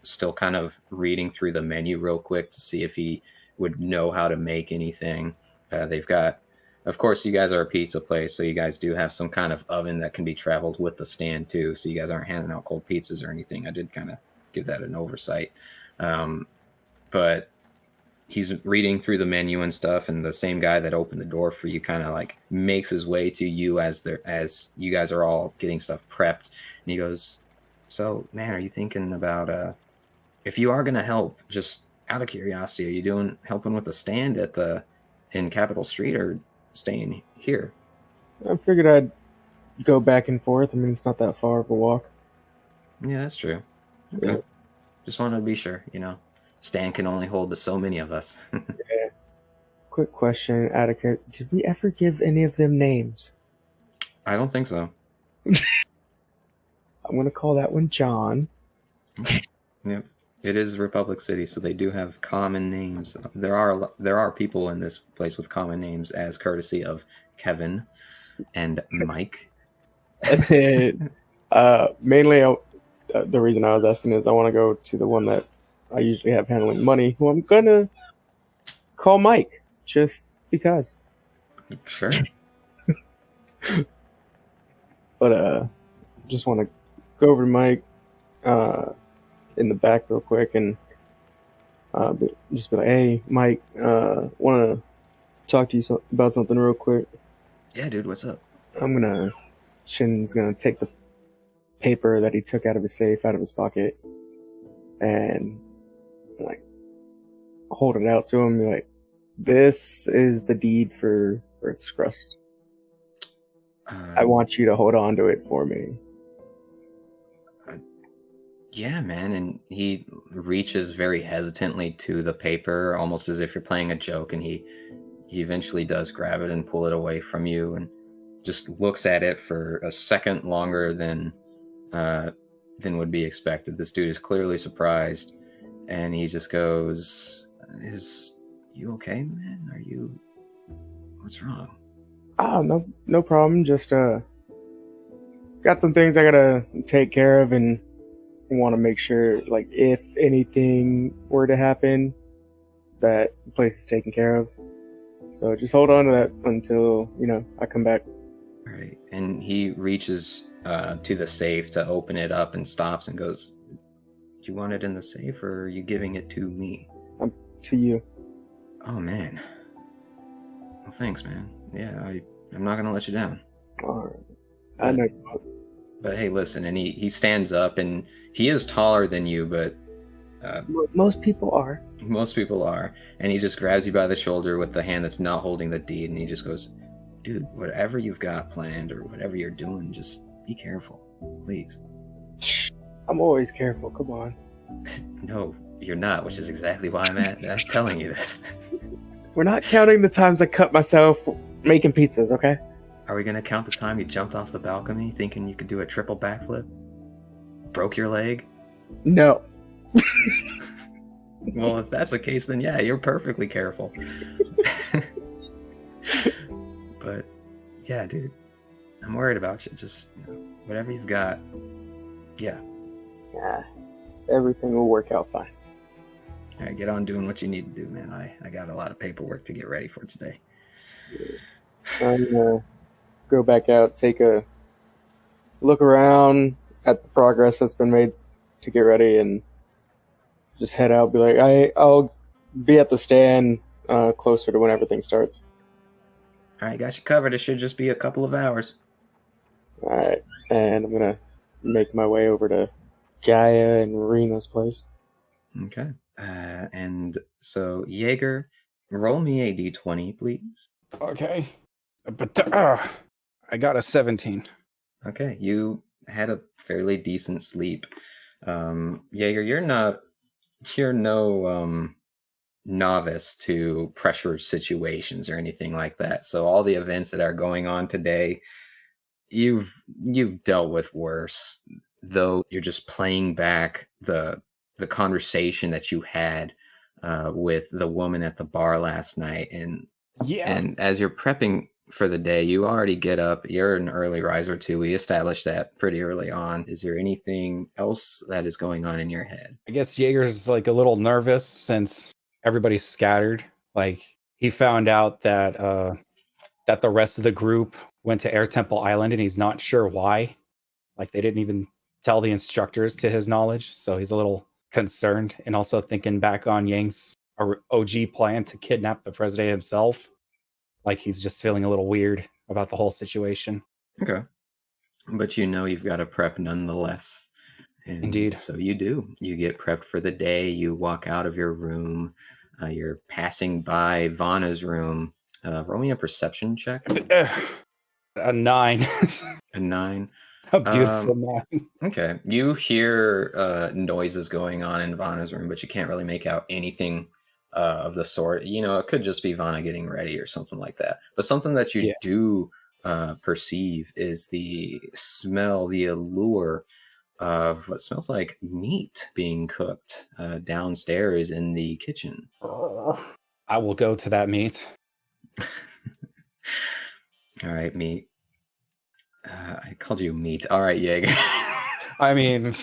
still kind of reading through the menu real quick to see if he would know how to make anything. They've got, of course, you guys are a pizza place, so you guys do have some kind of oven that can be traveled with the stand too. So you guys aren't handing out cold pizzas or anything. I did kind of give that an oversight. But he's reading through the menu and stuff, and the same guy that opened the door for you kind of like makes his way to you as you guys are all getting stuff prepped. And he goes, "So, man, are you thinking about if you are going to help, just out of curiosity, are you helping with the stand in Capitol Street or staying here?"
I figured I'd go back and forth. I mean, it's not that far of a walk.
Yeah, that's true. Okay.
Yeah.
Just wanted to be sure, stand can only hold but so many of us.
Yeah. Quick question, Attica. Did we ever give any of them names?
I don't think so.
I'm going to call that one John.
Yep. It is Republic City, so they do have common names. There are people in this place with common names as courtesy of Kevin and Mike.
Mainly, the reason I was asking is I want to go to the one that I usually have handling money, who I'm going to call Mike, just because.
Sure.
But just want to go over to Mike in the back real quick and just be like, "Hey, Mike, want to talk to you about something real quick."
Yeah, dude, what's up?
Shin's gonna take the paper that he took out of his safe out of his pocket and like hold it out to him and be like, "This is the deed for Earth's crust. I want you to hold on to it for me."
Yeah, man. And he reaches very hesitantly to the paper, almost as if you're playing a joke, and he eventually does grab it and pull it away from you and just looks at it for a second longer than would be expected. This dude is clearly surprised, And he just goes, "Is you okay, man? Are you? What's wrong?"
Oh, no problem. Just got some things I gotta take care of, and want to make sure, like, if anything were to happen, that the place is taken care of. So just hold on to that until I come back.
All right. And he reaches to the safe to open it up and stops and goes, "Do you want it in the safe, or are you giving it to me?"
To you.
Oh man. Well, thanks, man. Yeah, I'm not gonna let you down.
All right. I know you won't.
But hey, listen, and he stands up, and he is taller than you, but
Most people are.
most people are. And he just grabs you by the shoulder with the hand that's not holding the deed, and he just goes, "Dude, whatever you've got planned or whatever you're doing, just be careful, please."
I'm always careful. Come on.
No, you're not, which is exactly why I'm telling you this.
We're not counting the times I cut myself making pizzas, okay?
Are we gonna count the time you jumped off the balcony thinking you could do a triple backflip? Broke your leg?
No.
Well, if that's the case, then yeah, you're perfectly careful. But yeah, dude, I'm worried about you. Just whatever you've got. Yeah.
Yeah. Everything will work out fine.
All right, get on doing what you need to do, man. I got a lot of paperwork to get ready for today.
I'm gonna go back out, take a look around at the progress that's been made to get ready, and just head out. Be like, I'll be at the stand closer to when everything starts.
All right, got you covered. It should just be a couple of hours.
All right, and I'm gonna make my way over to Gaia and Rina's place.
Okay. And so, Jaeger, roll me a d20, please.
Okay. But I got a 17.
Okay, you had a fairly decent sleep. Jaeger, you're no novice to pressure situations or anything like that. So all the events that are going on today, you've dealt with worse. Though you're just playing back the conversation that you had with the woman at the bar last night, and as you're prepping for the day, you already get up. You're an early riser too. We established that pretty early on. Is there anything else that is going on in your head?
I guess Jaeger's like a little nervous since everybody's scattered. Like he found out that that the rest of the group went to Air Temple Island, and he's not sure why. Like they didn't even tell the instructors, to his knowledge. So he's a little concerned, and also thinking back on Yang's OG plan to kidnap the president himself. Like he's just feeling a little weird about the whole situation.
Okay. But you've got to prep nonetheless. And
Indeed.
So you do. You get prepped for the day. You walk out of your room. You're passing by Vanna's room. Roll me a perception check.
A 9.
A 9.
A beautiful 9.
Okay. You hear noises going on in Vanna's room, but you can't really make out anything of the sort. It could just be Vanna getting ready or something like that. But something that you do perceive is the smell, the allure of what smells like meat being cooked downstairs in the kitchen.
I will go to that meat.
All right, meat. I called you meat. All right, Jaeger.
I mean,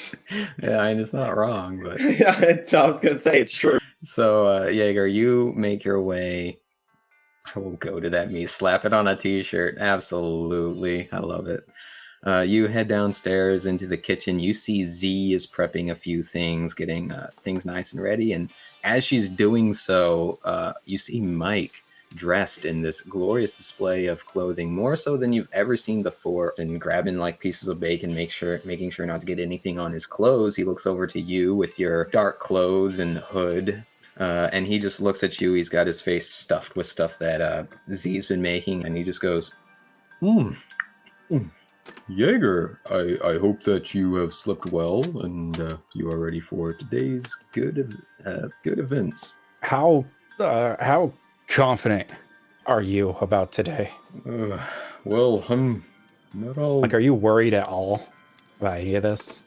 yeah, and it's not wrong, but
Yeah, I was gonna say it's true.
So, Jaeger, you make your way. I will go to that meat. Slap it on a t-shirt. Absolutely, I love it. You head downstairs into the kitchen. You see Z is prepping a few things, getting things nice and ready. And as she's doing so, you see Mike dressed in this glorious display of clothing, more so than you've ever seen before, and grabbing like pieces of bacon, making sure not to get anything on his clothes. He looks over to you with your dark clothes and hood, and he just looks at you. He's got his face stuffed with stuff that Z's been making, and he just goes, Jaeger, I hope that you have slept well and you are ready for today's good events.
How confident are you about today?
Well, I'm not all...
Like, are you worried at all about any of this?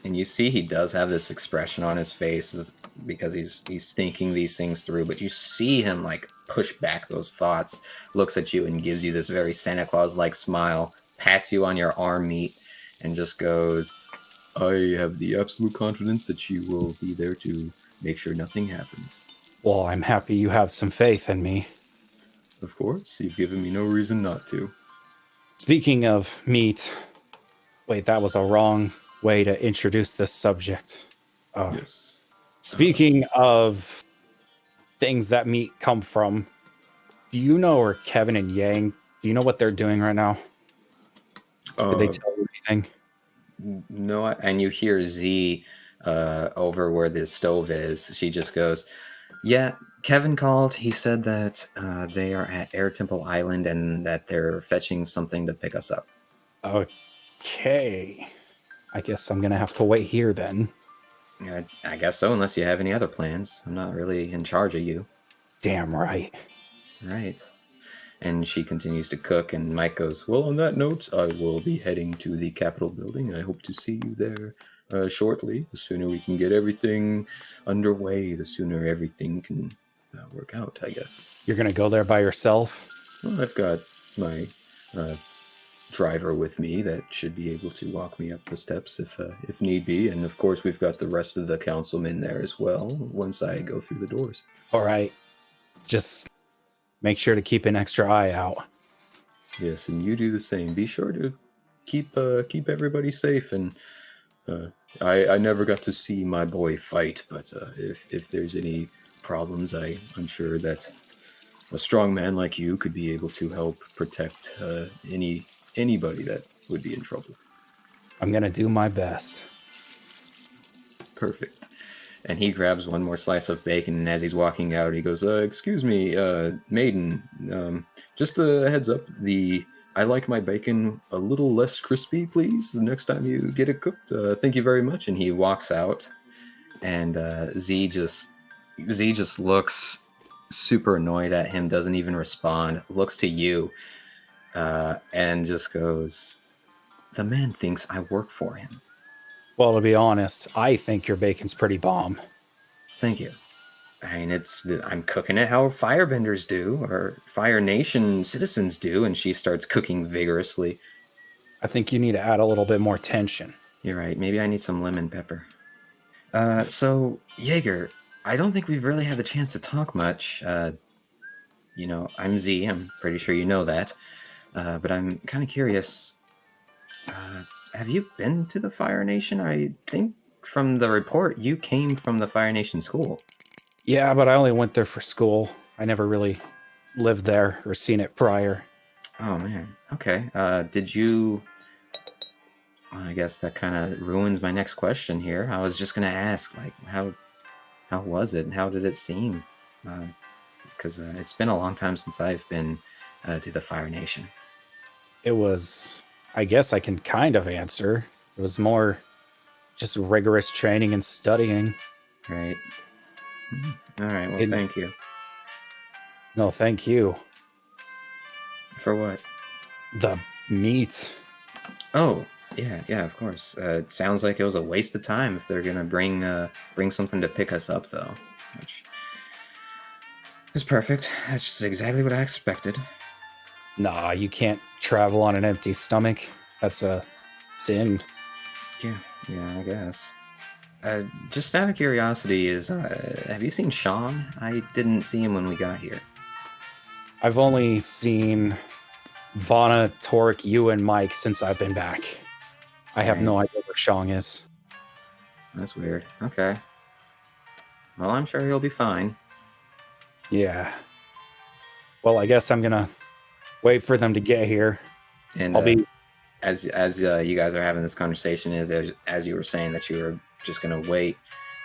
And you see he does have this expression on his face because he's thinking these things through, but you see him like push back those thoughts, looks at you and gives you this very Santa Claus-like smile, pats you on your arm meat, and just goes, I have the absolute confidence that you will be there to make sure nothing happens.
Well, I'm happy you have some faith in me.
Of course, you've given me no reason not to.
Speaking of meat, wait, that was a wrong way to introduce this subject.
Yes.
Speaking of things that meat come from, do you know where Kevin and Yaang, do you know what they're doing right now? Did they tell you anything?
No, and you hear Z over where the stove is. She just goes, yeah, Kevin called. He said that they are at Air Temple Island and that they're fetching something to pick us up.
Okay. I guess I'm going to have to wait here then.
I guess so, unless you have any other plans. I'm not really in charge of you.
Damn right.
Right. And she continues to cook, and Mike goes, well, on that note, I will be heading to the Capitol building. I hope to see you there shortly. The sooner we can get everything underway, the sooner everything can work out, I guess.
You're going to go there by yourself?
Well, I've got my driver with me that should be able to walk me up the steps if need be. And of course, we've got the rest of the councilmen there as well once I go through the doors.
All right. Just make sure to keep an extra eye out.
Yes, and you do the same. Be sure to keep everybody safe. And I never got to see my boy fight, but if there's any problems, I'm sure that a strong man like you could be able to help protect anybody that would be in trouble.
I'm going to do my best.
Perfect. And he grabs one more slice of bacon, and as he's walking out, he goes, excuse me, maiden, just a heads up, I like my bacon a little less crispy, please, the next time you get it cooked. Thank you very much. And he walks out, and Z just looks super annoyed at him, doesn't even respond, looks to you, and just goes, the man thinks I work for him.
Well, to be honest, I think your bacon's pretty bomb.
Thank you. I mean, I'm cooking it how firebenders do, or Fire Nation citizens do, and she starts cooking vigorously.
I think you need to add a little bit more tension.
You're right. Maybe I need some lemon pepper. So, Jaeger, I don't think we've really had the chance to talk much. I'm Z. I'm pretty sure you know that. But I'm kind of curious. Have you been to the Fire Nation? I think from the report, you came from the Fire Nation school.
Yeah, but I only went there for school. I never really lived there or seen it prior.
Oh, man. Okay. Did you... I guess that kind of ruins my next question here. I was just going to ask, like, how was it? How did it seem? Because it's been a long time since I've been to the Fire Nation.
It was... I guess I can kind of answer. It was more just rigorous training and studying.
Right. All right. Well, thank you.
No, thank you.
For what?
The meat.
Oh, yeah, of course. It sounds like it was a waste of time if they're gonna bring something to pick us up, though. Which is perfect. That's just exactly what I expected.
Nah, you can't travel on an empty stomach. That's a sin.
Yeah, I guess. Just out of curiosity, have you seen Sean? I didn't see him when we got here.
I've only seen Vana, Torque, you, and Mike since I've been back. I have no idea where Sean is.
That's weird. Okay. Well, I'm sure he'll be fine.
Yeah. Well, I guess I'm gonna wait for them to get here.
And
I'll be
as you guys are having this conversation, as you were saying that you were just gonna wait,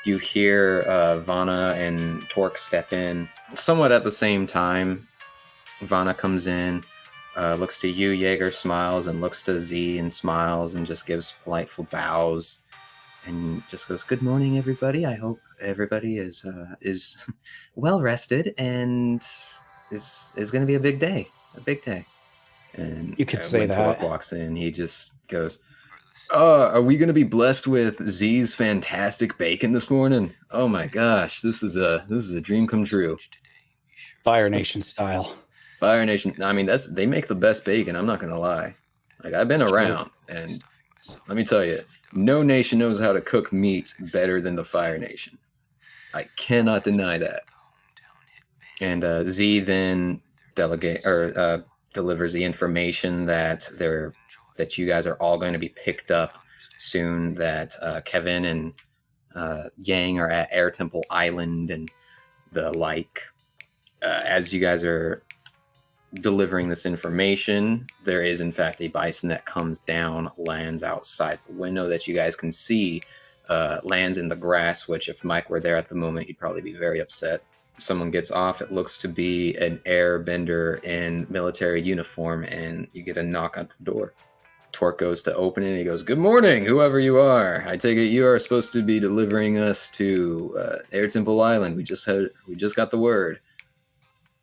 you hear Vana and Torque step in somewhat at the same time. Vana comes in, looks to you, Jaeger, smiles, and looks to Z and smiles and just gives politeful bows and just goes, "Good morning, everybody. I hope everybody is well rested and is going to be a big day." And
you could say
when
that.
Torque walks in, he just goes, Are we gonna be blessed with Z's fantastic bacon this morning? Oh my gosh, this is a dream come true.
Fire Nation style.
Fire Nation. I mean, they make the best bacon. I'm not gonna lie. Like, I've been around, and let me tell you, no nation knows how to cook meat better than the Fire Nation. I cannot deny that. And Z then delivers the information that you guys are all going to be picked up soon. That Kevin and Yaang are at Air Temple Island and the like. As you guys are delivering this information, there is in fact a bison that comes down, lands outside the window that you guys can see, lands in the grass, which if Mike were there at the moment, he'd probably be very upset. Someone gets off. It looks to be an airbender in military uniform, and you get a knock at the door. Torque goes to open it, and he goes, "Good morning, whoever you are. I take it you are supposed to be delivering us to Air Temple Island. We just got the word."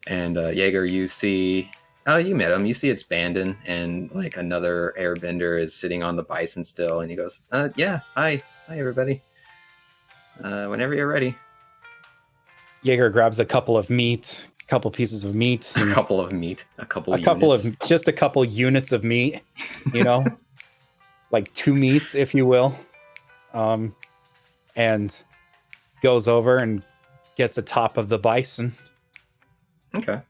And Jaeger, you see, you met him. You see it's Bandon, and like another airbender is sitting on the bison still, and he goes, "Yeah, hi everybody. Whenever you're ready."
Jaeger grabs a couple of meat, a couple pieces of meat, just a couple units of meat, like 2 meats, if you will, and goes over and gets a top of the bison.
Okay.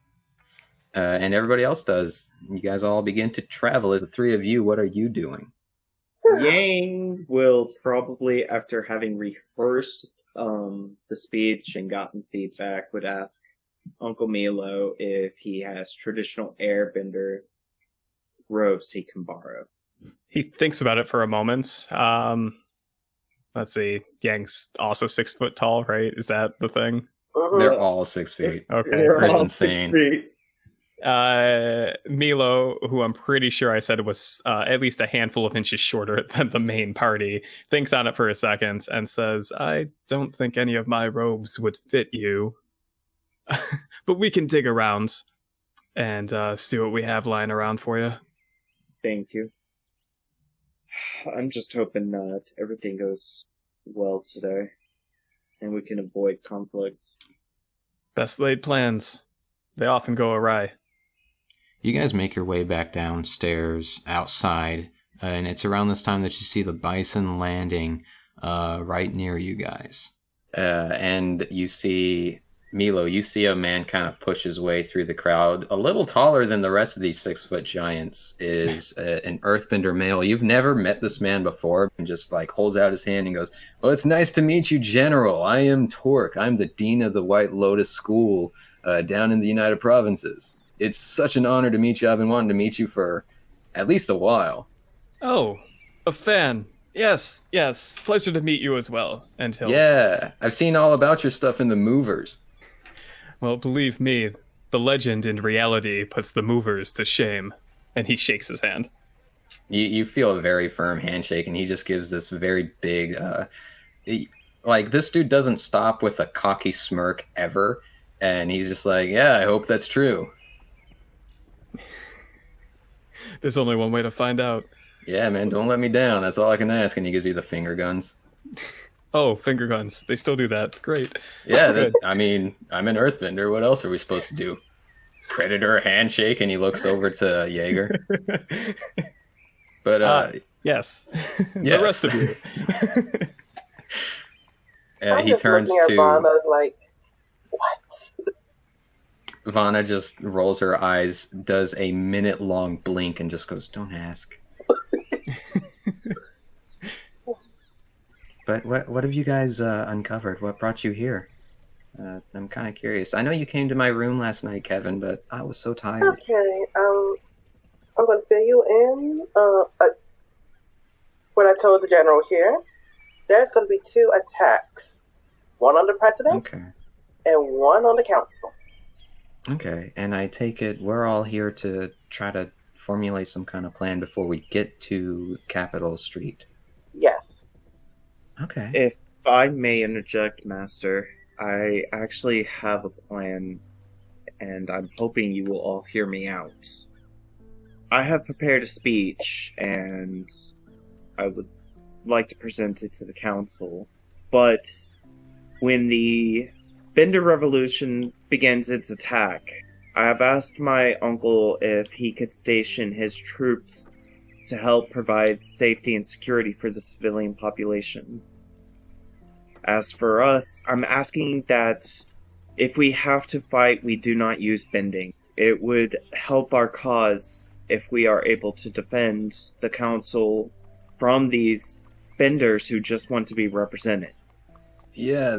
And everybody else does. You guys all begin to travel. As the three of you, what are you doing?
Yaang will probably, after having rehearsed the speech and gotten feedback, would ask Uncle Meelo if he has traditional airbender robes he can borrow.
He thinks about it for a moment. Let's see. Yang's also 6 foot tall, right? Is that the thing?
They're all 6 feet.
Okay.
That's insane.
Meelo, who I'm pretty sure I said was at least a handful of inches shorter than the main party, thinks on it for a second and says, "I don't think any of my robes would fit you, but we can dig around and see what we have lying around for you."
Thank you. I'm just hoping that everything goes well today and we can avoid conflict.
Best laid plans. They often go awry.
You guys make your way back downstairs outside, and it's around this time that you see the bison landing right near you guys.
And you see, Meelo, you see a man kind of push his way through the crowd. A little taller than the rest of these 6 foot giants is an earthbender male. You've never met this man before, and just like holds out his hand and goes, "Well, it's nice to meet you, General. I am Torque. I'm the Dean of the White Lotus School down in the United Provinces. It's such an honor to meet you. I've been wanting to meet you for at least a while."
"Oh, a fan. Yes. Pleasure to meet you as well."
Yeah, I've seen all about your stuff in the Movers.
"Well, believe me, the legend in reality puts the Movers to shame." And he shakes his hand.
You feel a very firm handshake, and he just gives this very big, this dude doesn't stop with a cocky smirk ever, and he's just like, "Yeah, I hope that's true."
There's only one way to find out.
"Yeah, man, don't let me down. That's all I can ask." And he gives you the finger guns.
Oh, finger guns. They still do that. Great.
Yeah, I mean, I'm an earthbender. What else are we supposed to do? Predator handshake, and he looks over to Jaeger. But,
yes.
Yes.
The rest of you.
He turns to
Vanna like, what?
Vanna just rolls her eyes, does a minute-long blink, and just goes, "Don't ask." But what have you guys uncovered? What brought you here? I'm kind of curious. I know you came to my room last night, Kevin, but I was so tired.
Okay, I'm going to fill you in. What I told the general here. There's going to be 2 attacks. One on the president and one on the council.
Okay, and I take it we're all here to try to formulate some kind of plan before we get to Capitol Street.
Yes.
Okay.
If I may interject, Master, I actually have a plan, and I'm hoping you will all hear me out. I have prepared a speech, and I would like to present it to the council. But when the Bender Revolution begins its attack, I have asked my uncle if he could station his troops to help provide safety and security for the civilian population. As for us, I'm asking that if we have to fight, we do not use bending. It would help our cause if we are able to defend the council from these benders who just want to be represented.
Yeah,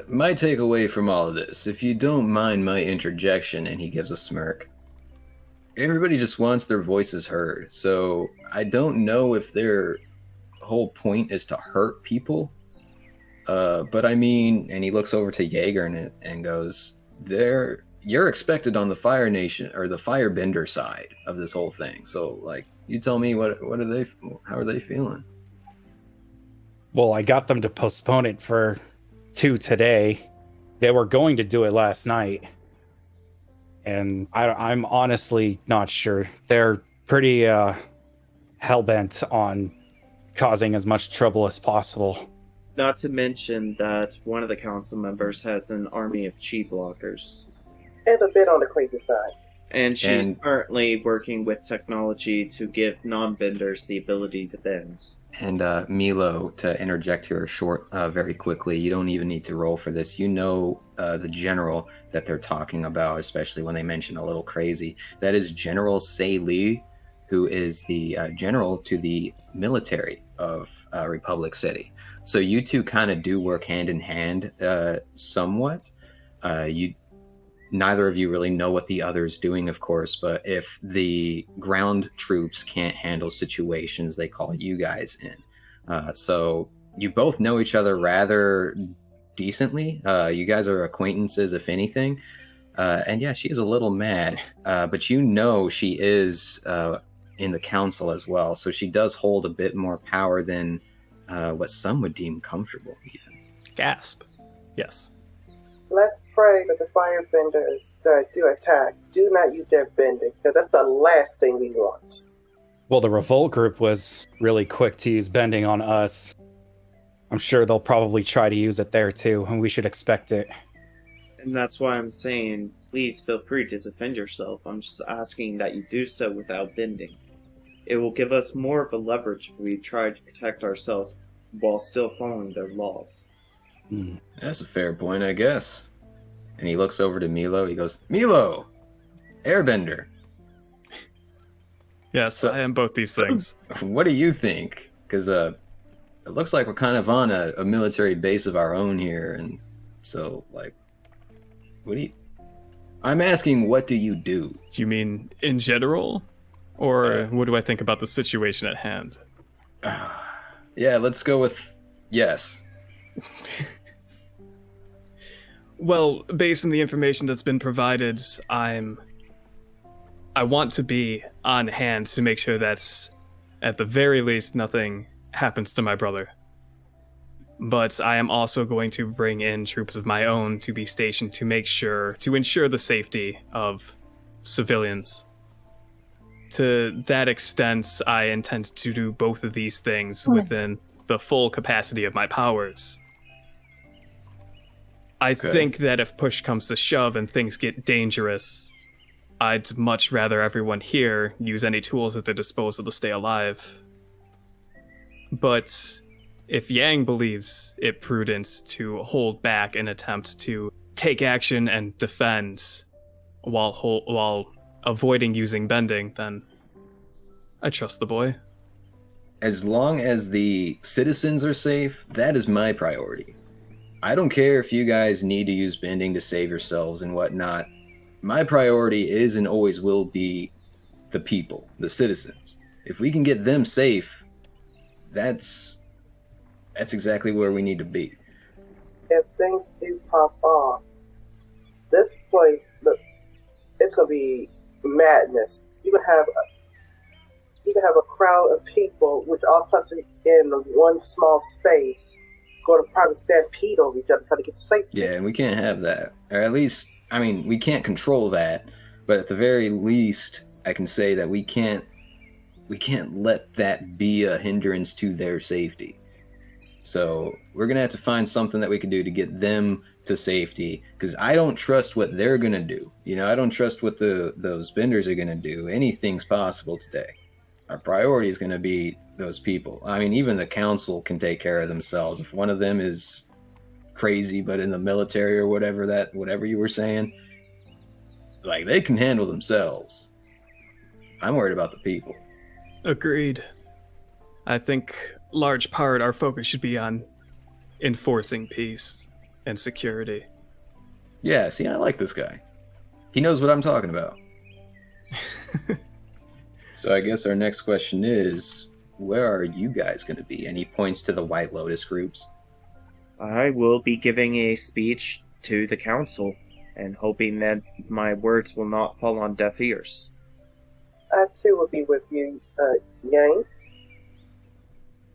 my takeaway from all of this, if you don't mind my interjection, and he gives a smirk, everybody just wants their voices heard. So I don't know if their whole point is to hurt people. But I mean, and he looks over to Jaeger and goes, you're expected on the Fire Nation or the Firebender side of this whole thing. So like, you tell me how are they feeling?
Well, I got them to postpone it to today. They were going to do it last night. And I'm honestly not sure. They're pretty hell-bent on causing as much trouble as possible.
Not to mention that one of the council members has an army of chi blockers.
It's a bit on the crazy side.
And she's currently working with technology to give non-benders the ability to bend.
And Meelo, to interject here very quickly, you don't even need to roll for this. You know the general that they're talking about, especially when they mention a little crazy. That is General Sei Li, who is the general to the military of Republic City. So you two kind of do work hand in hand somewhat. Neither of you really know what the other's doing, of course, but if the ground troops can't handle situations, they call you guys in. So you both know each other rather decently. You guys are acquaintances, if anything. And yeah, she's a little mad, but you know she is in the council as well. So she does hold a bit more power than what some would deem comfortable, even.
Gasp. Yes.
Let's pray that the firebenders that do attack do not use their bending, because that's the last thing we want.
Well, the revolt group was really quick to use bending on us. I'm sure they'll probably try to use it there too, and we should expect it.
And that's why I'm saying, please feel free to defend yourself. I'm just asking that you do so without bending. It will give us more of a leverage if we try to protect ourselves while still following their laws.
That's a fair point, I guess. And he looks over to Meelo. He goes, Meelo! Airbender!
Yes, I am both these things.
What do you think? Because it looks like we're kind of on a military base of our own here. And so, like, I'm asking, what do you do?
Do you mean in general? Or what do I think about the situation at hand?
Yeah, let's go with yes.
Well, based on the information that's been provided, I want to be on hand to make sure that, at the very least, nothing happens to my brother. But I am also going to bring in troops of my own to be stationed to ensure the safety of civilians. To that extent, I intend to do both of these things within the full capacity of my powers. I think that if push comes to shove and things get dangerous, I'd much rather everyone here use any tools at their disposal to stay alive. But if Yaang believes it prudent to hold back and attempt to take action and defend while avoiding using bending, then I trust the boy.
As long as the citizens are safe, that is my priority. I don't care if you guys need to use bending to save yourselves and whatnot. My priority is and always will be the people, the citizens. If we can get them safe, that's exactly where we need to be.
If things do pop off, this place, it's gonna be madness. You can have a crowd of people which all cluster in one small space, go to probably stampede over each other, try to get safety.
Yeah, and we can't have that. Or at least, I mean, we can't control that, but at the very least, I can say that we can't we can't let that be a hindrance to their safety. So we're going to have to find something that we can do to get them to safety, because I don't trust what they're going to do. You know, I don't trust what those benders are going to do. Anything's possible today. Our priority is going to be those people. I mean, even the council can take care of themselves. If one of them is crazy but in the military or whatever you were saying, like, they can handle themselves. I'm worried about the people.
Agreed. I think large part our focus should be on enforcing peace and security.
Yeah, see, I like this guy. He knows what I'm talking about. So I guess our next question is, where are you guys going to be? And he points to the White Lotus groups.
I will be giving a speech to the council and hoping that my words will not fall on deaf ears.
I too will be with you, Yaang.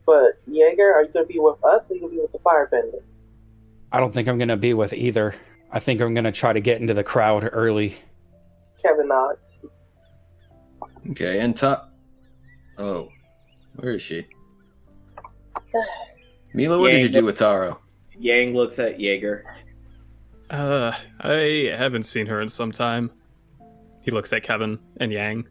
But Jaeger, are you going to be with us or are you going to be with the Firebenders?
I don't think I'm going to be with either. I think I'm going to try to get into the crowd early.
Kevin nods.
Okay, and Oh, where is she? Meelo, what did you do with Taro?
Yaang looks at Jaeger.
I haven't seen her in some time. He looks at Kevin and Yaang.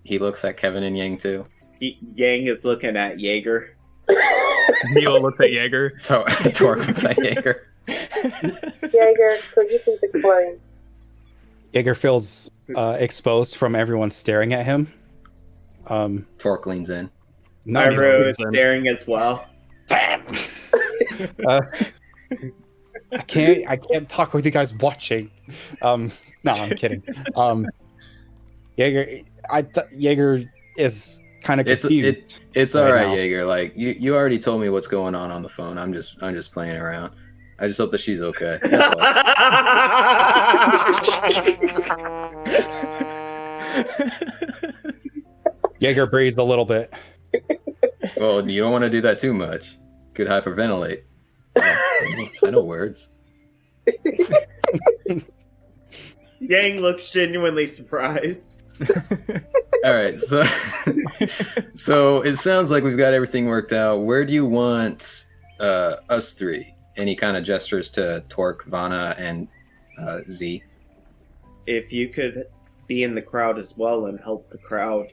He looks at Kevin and Yaang too.
Yaang is looking at Jaeger.
Meelo looks at Jaeger.
Torque looks at Jaeger.
Jaeger, could you please explain?
Jaeger feels exposed from everyone staring at him.
Torque leans in.
Pyro is staring as well.
Damn! I can't talk with you guys watching. No, I'm kidding. Jaeger is kind of confused.
It's all right, Jaeger. Like you already told me what's going on the phone. I'm just playing around. I just hope that she's okay. That's all.
Jaeger breathes a little bit.
Well, you don't want to do that too much. Could hyperventilate. I know words.
Yaang looks genuinely surprised.
All right, so it sounds like we've got everything worked out. Where do you want us three? Any kind of gestures to Torque, Vanna, and Z?
If you could be in the crowd as well and help the crowd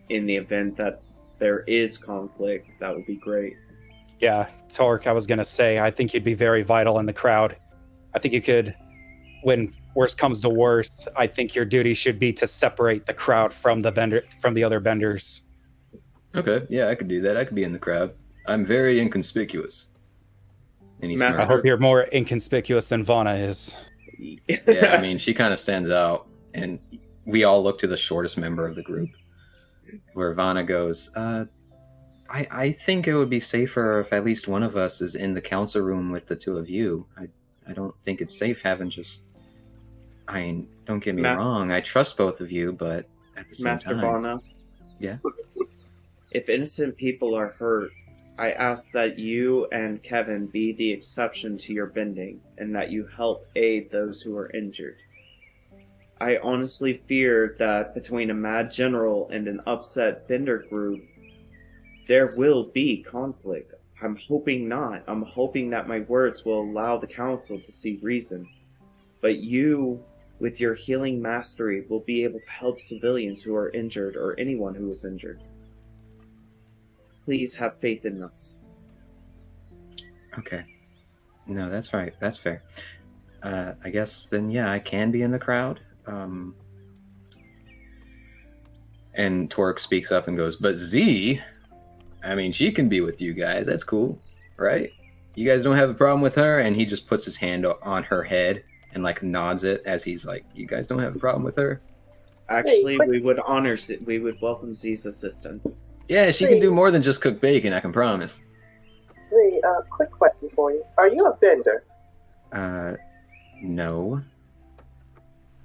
in the event that there is conflict, that would be great.
Yeah, Torque, I was going to say, I think you'd be very vital in the crowd. I think you could, when worst comes to worst, I think your duty should be to separate the crowd from the other benders.
Okay, yeah, I could do that. I could be in the crowd. I'm very inconspicuous.
I hope you're more inconspicuous than Vanna is.
Yeah, I mean, she kind of stands out, and we all look to the shortest member of the group, where Vanna goes, I think it would be safer if at least one of us is in the council room with the two of you. I don't think it's safe having just... I mean, don't get me wrong, I trust both of you, but at the same time...
Master Vanna?
Yeah?
If innocent people are hurt, I ask that you and Kevin be the exception to your bending, and that you help aid those who are injured. I honestly fear that between a mad general and an upset bender group, there will be conflict. I'm hoping not. I'm hoping that my words will allow the council to see reason. But you, with your healing mastery, will be able to help civilians who are injured or anyone who is injured. Please have faith in us.
Okay. No, that's right. That's fair. I guess then, yeah, I can be in the crowd. And Torque speaks up and goes, but Z, I mean, she can be with you guys. That's cool, right? You guys don't have a problem with her? And he just puts his hand on her head and like nods it as he's like, you guys don't have a problem with her?
Actually, we would welcome Z's assistance.
Yeah, she can do more than just cook bacon, I can promise.
Z, quick question for you. Are you a bender?
No.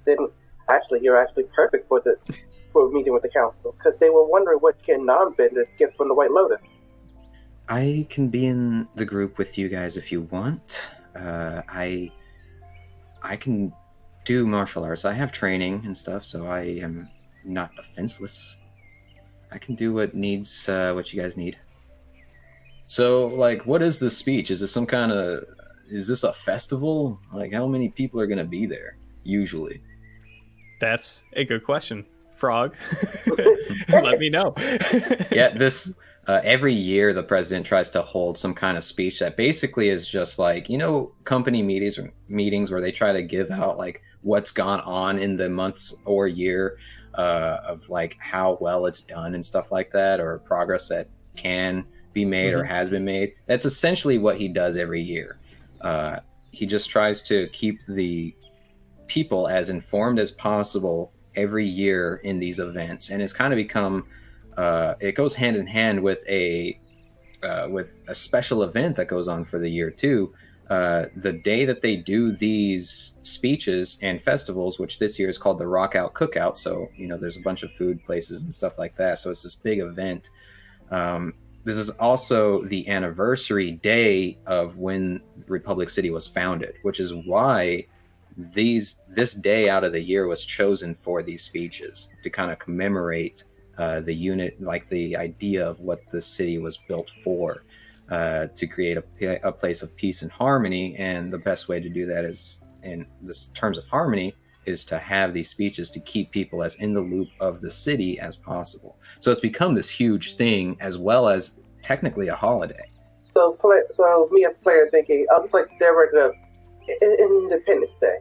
Then, actually, you're actually perfect for a meeting with the council, because they were wondering what can non-benders get from the White Lotus.
I can be in the group with you guys if you want. I can do martial arts. I have training and stuff, so I am not defenseless. I can do what you guys need. So, like, what is this speech? Is this a festival? Like, how many people are going to be there, usually?
That's a good question. Frog, let me know.
Yeah, every year the president tries to hold some kind of speech that basically is just like, company meetings where they try to give out like what's gone on in the months or year of like how well it's done and stuff like that, or progress that can be made or has been made. That's essentially what he does every year. He just tries to keep the people as informed as possible every year in these events, and it's kind of become it goes hand in hand with a special event that goes on for the year too. The day that they do these speeches and festivals, which this year is called the Rock Out Cookout, so there's a bunch of food places and stuff like that, so it's this big event. This is also the anniversary day of when Republic City was founded, which is why this day out of the year was chosen for these speeches, to kind of commemorate the unit, like the idea of what the city was built for, to create a place of peace and harmony. And the best way to do that is, in this terms of harmony, is to have these speeches to keep people as in the loop of the city as possible. So it's become this huge thing, as well as technically a holiday.
So me as a player thinking, it's like they were the Independence Day.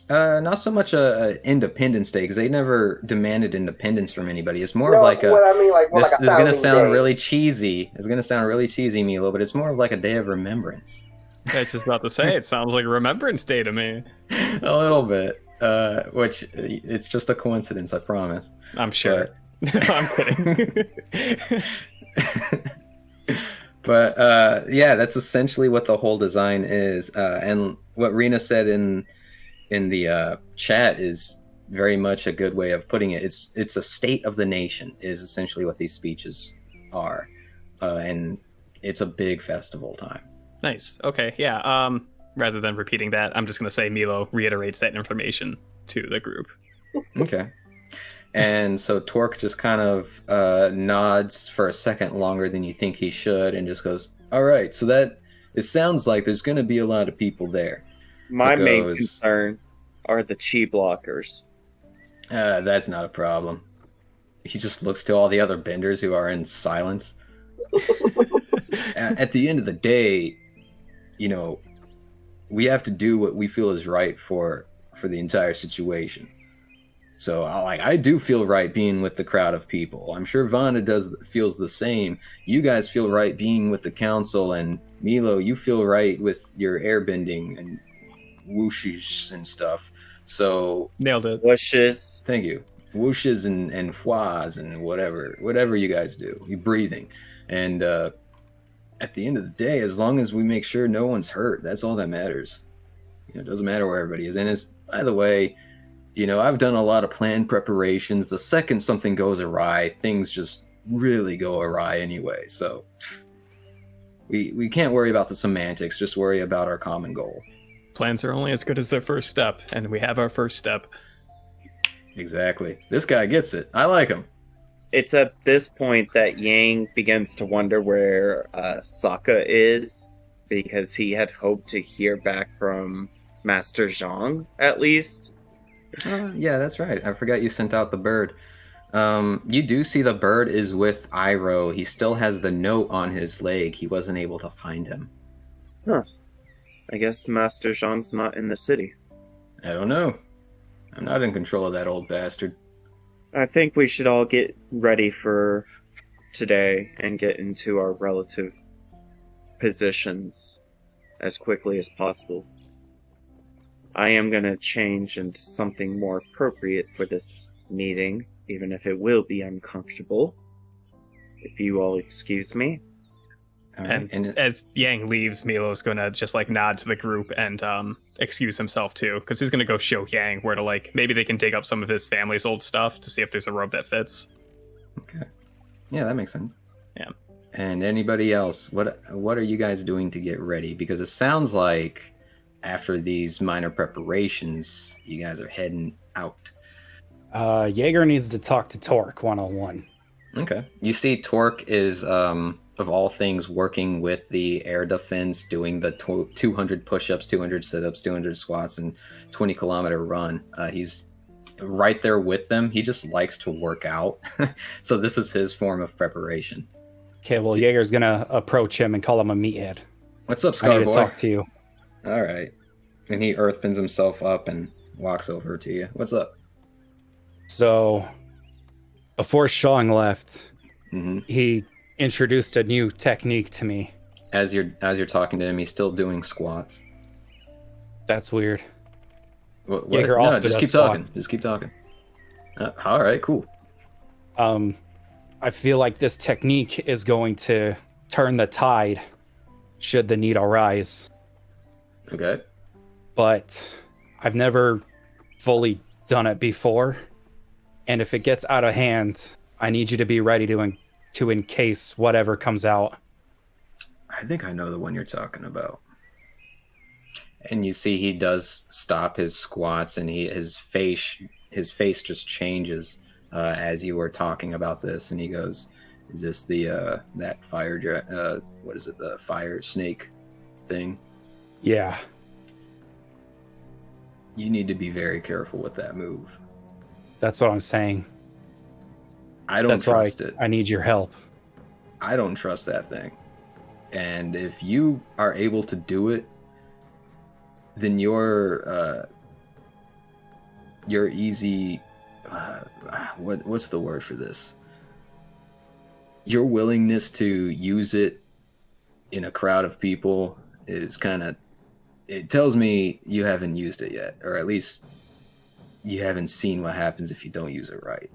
Not so much a Independence Day, because they never demanded independence from anybody. It's more of
what I mean, like
this
like a
is going to
founding
sound
day.
really cheesy. It's going to sound really cheesy, Meelo, but it's more of like a day of remembrance.
I was just about to say, it sounds like Remembrance Day to me.
A little bit, which it's just a coincidence, I promise.
I'm sure. I'm kidding.
But yeah, that's essentially what the whole design is. And what Rina said in the chat is very much a good way of putting it. It's a state of the nation is essentially what these speeches are, and it's a big festival time.
Nice. Okay. Yeah. Rather than repeating that, I'm just going to say Meelo reiterates that information to the group.
Okay. And so Torque just kind of nods for a second longer than you think he should, and just goes, "All right. So it sounds like there's going to be a lot of people there."
My main concern are the chi blockers.
That's not a problem. He just looks to all the other benders who are in silence. At the end of the day, we have to do what we feel is right for the entire situation. So I do feel right being with the crowd of people. I'm sure Vanda feels the same. You guys feel right being with the council, and Meelo, you feel right with your airbending and whooshes and stuff. So
nailed it.
Whooshes.
Thank you. Whooshes and fwas and whatever you guys do. You breathing. And at the end of the day, as long as we make sure no one's hurt, that's all that matters. It doesn't matter where everybody is. And by the way, I've done a lot of planned preparations. The second something goes awry, things just really go awry anyway. So we can't worry about the semantics, just worry about our common goal.
Plans are only as good as their first step, and we have our first step.
Exactly. This guy gets it. I like him.
It's at this point that Yaang begins to wonder where Sokka is, because he had hoped to hear back from Master Zhang, at least.
Yeah, that's right. I forgot you sent out the bird. You do see the bird is with Iroh. He still has the note on his leg. He wasn't able to find him.
Huh. I guess Master Zhang's not in the city.
I don't know. I'm not in control of that old bastard.
I think we should all get ready for today and get into our relative positions as quickly as possible. I am going to change into something more appropriate for this meeting, even if it will be uncomfortable. If you all excuse me.
Right.
And as Yaang leaves, Meelo's going to just nod to the group and excuse himself too, because he's going to go show Yaang where to maybe they can dig up some of his family's old stuff to see if there's a robe that fits.
Okay. Yeah, that makes sense.
Yeah.
And anybody else, what are you guys doing to get ready? Because it sounds like after these minor preparations, you guys are heading out.
Jaeger needs to talk to Torque one-on-one.
Okay. You see Torque is, of all things, working with the air defense, doing the 200 push-ups, 200 sit-ups, 200 squats, and 20-kilometer run. He's right there with them. He just likes to work out. So this is his form of preparation.
Okay, well, Jaeger's gonna approach him and call him a meathead.
What's up,
I need to
Scarboy?
talk to you.
All right. And he earthpins himself up and walks over to you. What's up?
So, before Shang left,
Mm-hmm.
he introduced a new technique to me.
As you're talking to him, he's still doing squats.
That's weird.
What?
Jaeger
No,
also
just
does
keep
squats.
talking. Just keep talking. All right, cool.
I feel like this technique is going to turn the tide should the need arise.
Okay.
But I've never fully done it before. And if it gets out of hand, I need you to be ready to encase whatever comes out.
I think I know the one you're talking about. And you see he does stop his squats, and his face just changes as you were talking about this, and he goes, "Is this the that fire what is it, the fire snake thing?"
Yeah.
You need to be very careful with that move.
That's what I'm saying.
I don't
That's
trust
why
it.
I need your help.
I don't trust that thing. And if you are able to do it, then you're easy. What's the word for this? Your willingness to use it in a crowd of people is kind of. It tells me you haven't used it yet, or at least you haven't seen what happens if you don't use it right.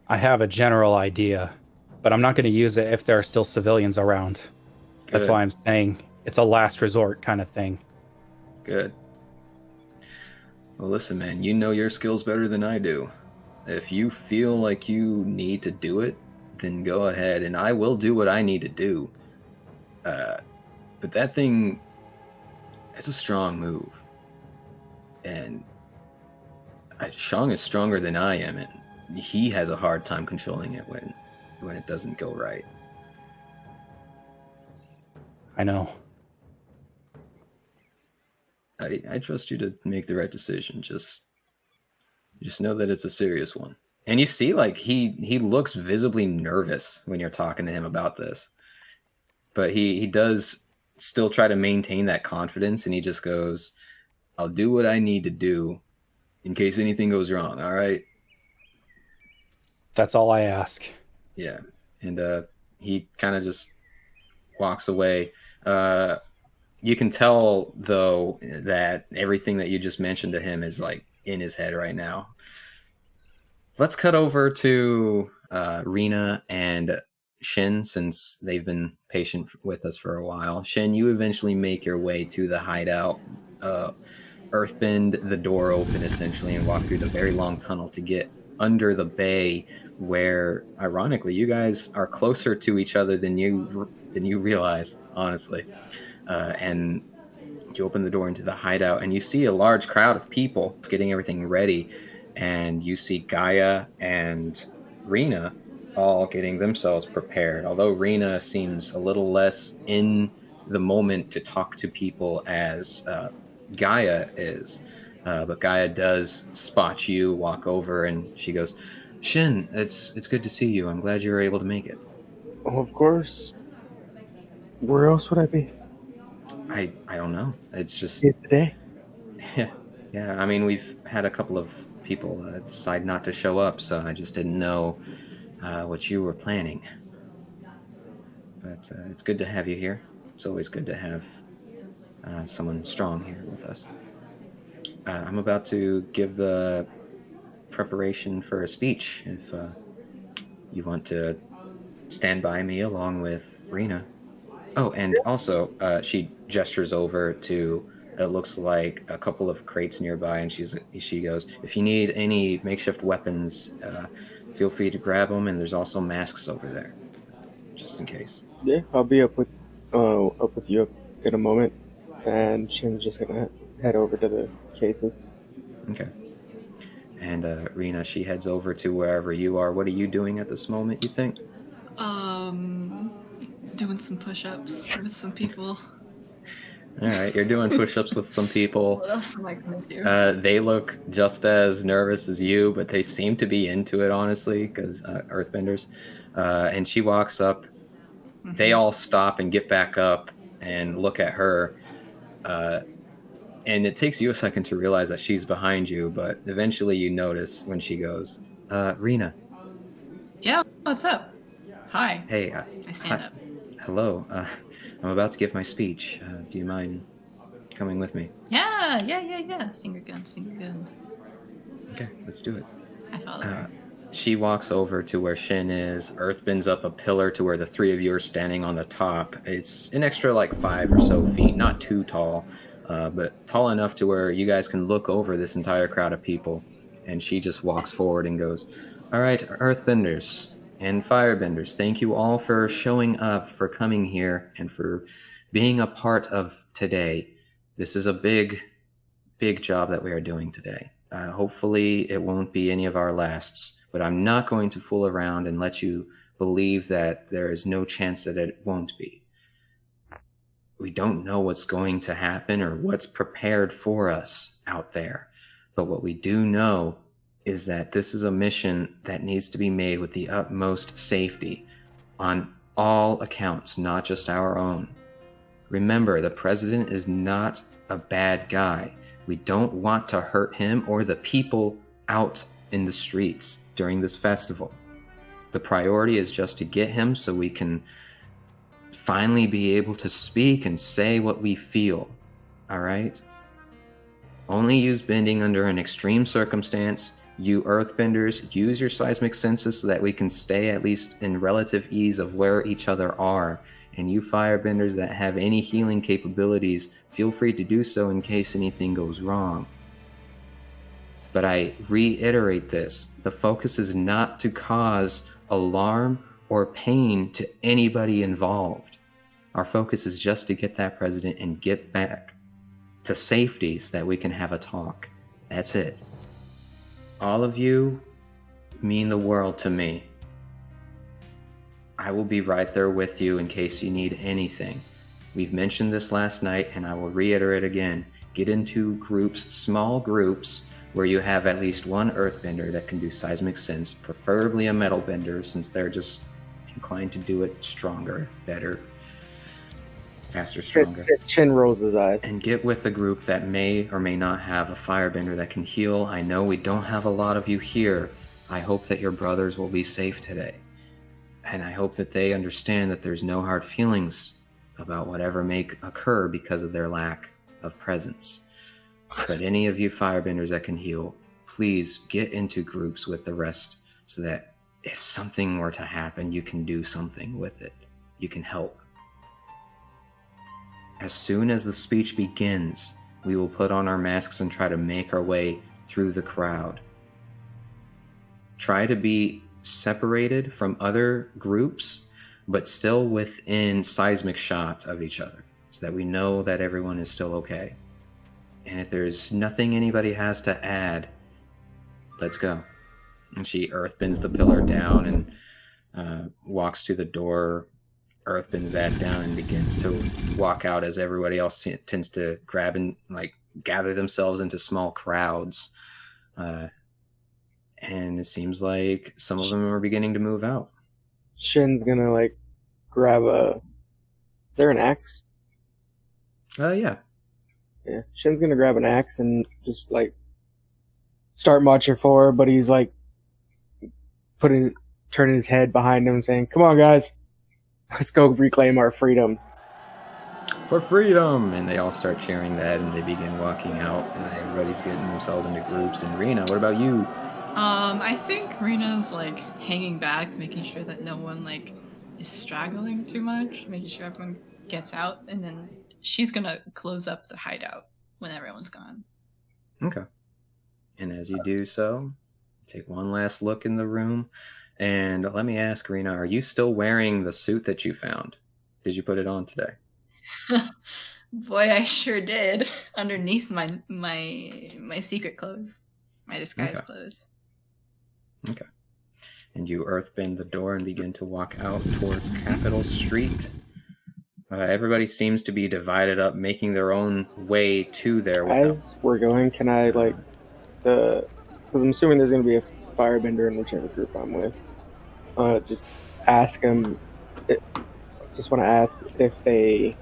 I have a general idea, but I'm not going to use it if there are still civilians around. That's
Good.
why I'm saying it's a last resort kind of thing.
Good. Well, listen, man, you know your skills better than I do. If you feel like you need to do it, then go ahead, and I will do what I need to do. But that thing is a strong move. And Shang is stronger than I am, and he has a hard time controlling it when it doesn't go right.
I know.
I trust you to make the right decision. Just know that it's a serious one. And you see, like, he looks visibly nervous when you're talking to him about this. But he does still try to maintain that confidence, and he just goes, "I'll do what I need to do in case anything goes wrong, all right?"
That's all I ask.
Yeah. And he kind of just walks away. You can tell, though, that everything that you just mentioned to him is, like, in his head right now. Let's cut over to Rina and Shin, since they've been patient with us for a while. Shin, you eventually make your way to the hideout, earthbend the door open, essentially, and walk through the very long tunnel to get under the bay, where, ironically, you guys are closer to each other than you realize, honestly. And you open the door into the hideout, and you see a large crowd of people getting everything ready. And you see Gaia and Rina all getting themselves prepared. Although Rina seems a little less in the moment to talk to people as Gaia is. But Gaia does spot you, walk over, and she goes, "Shin, it's good to see you. I'm glad you were able to make it."
Oh, of course. Where else would I be?
I don't know. It's just
Here today.
yeah. I mean, we've had a couple of people decide not to show up, so I just didn't know what you were planning. But it's good to have you here. It's always good to have someone strong here with us. I'm about to give the preparation for a speech. If you want to stand by me along with Rina. Oh, and also, she gestures over to, it looks like a couple of crates nearby, and she goes, "If you need any makeshift weapons, feel free to grab them, and there's also masks over there, just in case."
Yeah, I'll be up with you in a moment, and Shin's just gonna head over to the cases.
Okay. And Rina, she heads over to wherever you are. What are you doing at this moment, you think?
Doing some push-ups with some people.
All right, you're doing push-ups with some people.
What else am I gonna do?
They look just as nervous as you, but they seem to be into it, honestly, because Earthbenders. And she walks up. They all stop and get back up and look at her. And it takes you a second to realize that she's behind you, but eventually you notice when she goes, Rina.
Yeah, what's up? Hi.
Hey.
I stand up.
Hello. I'm about to give my speech. Do you mind coming with me?
Yeah. Finger guns.
Okay, let's do it.
I follow her.
She walks over to where Shin is, earthbends up a pillar to where the three of you are standing on the top. It's an extra 5 or so feet, not too tall, but tall enough to where you guys can look over this entire crowd of people. And she just walks forward and goes, all right, earthbenders and firebenders, thank you all for showing up, for coming here, and for being a part of today. This is a big job that we are doing today. Hopefully it won't be any of our lasts, but I'm not going to fool around and let you believe that there is no chance that it won't be. We don't know what's going to happen or what's prepared for us out there, but what we do know is that this is a mission that needs to be made with the utmost safety on all accounts, not just our own. Remember, the president is not a bad guy. We don't want to hurt him or the people out in the streets during this festival. The priority is just to get him so we can finally be able to speak and say what we feel. All right? Only use bending under an extreme circumstance. You earthbenders, use your seismic senses so that we can stay at least in relative ease of where each other are. And you firebenders that have any healing capabilities, feel free to do so in case anything goes wrong. But I reiterate this, the focus is not to cause alarm or pain to anybody involved. Our focus is just to get that president and get back to safety so that we can have a talk. That's it. All of you mean the world to me. I will be right there with you in case you need anything. We've mentioned this last night, and I will reiterate again. Get into groups, small groups, where you have at least one earthbender that can do seismic sense, preferably a metal bender, since they're just inclined to do it stronger, better, faster, stronger.
Chin rolls his eyes.
And get with a group that may or may not have a firebender that can heal. I know we don't have a lot of you here. I hope that your brothers will be safe today. And I hope that they understand that there's no hard feelings about whatever may occur because of their lack of presence. But any of you firebenders that can heal, please get into groups with the rest so that if something were to happen, you can do something with it. You can help. As soon as the speech begins, we will put on our masks and try to make our way through the crowd. Try to be separated from other groups, but still within seismic shot of each other, so that we know that everyone is still okay. And if there's nothing anybody has to add, let's go. And she earthbends the pillar down and walks to the door, earthbends that down, and begins to walk out as everybody else tends to grab and gather themselves into small crowds. And it seems like some of them are beginning to move out.
Shin's gonna grab a. Is there an axe?
Yeah.
Yeah. Shin's gonna grab an axe and just start marching forward, but he's turning his head behind him and saying, "Come on, guys, let's go reclaim our freedom."
For freedom! And they all start cheering that, and they begin walking out, and everybody's getting themselves into groups. And Rina, what about you?
I think Rina's hanging back, making sure that no one is straggling too much, making sure everyone gets out, and then she's gonna close up the hideout when everyone's gone.
Okay. And as you do so, take one last look in the room, and let me ask, Rina, are you still wearing the suit that you found? Did you put it on today?
Boy, I sure did. Underneath my secret clothes. my disguise
Okay.
clothes.
Okay. And you earthbend the door and begin to walk out towards Capitol Street. Everybody seems to be divided up, making their own way to there.
As we're going, can I because I'm assuming there's going to be a firebender in whichever group I'm with. Just ask them. Just want to ask if they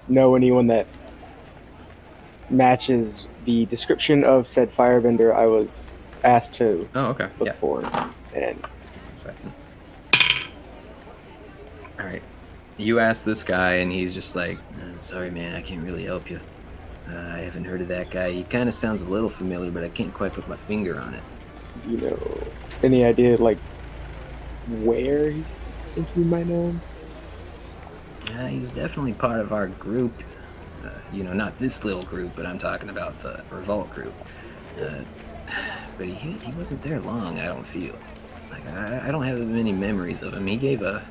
know anyone that matches the description of said firebender I was asked to look for. And
second. All right. You ask this guy, and he's just like, sorry, man, I can't really help you. I haven't heard of that guy. He kind of sounds a little familiar, but I can't quite put my finger on it.
You know, any idea, like, where he's think you might know him?
He's definitely part of our group. Not this little group, but I'm talking about the Revolt group. But he wasn't there long, I don't feel. Like, I don't have many memories of him. He gave a...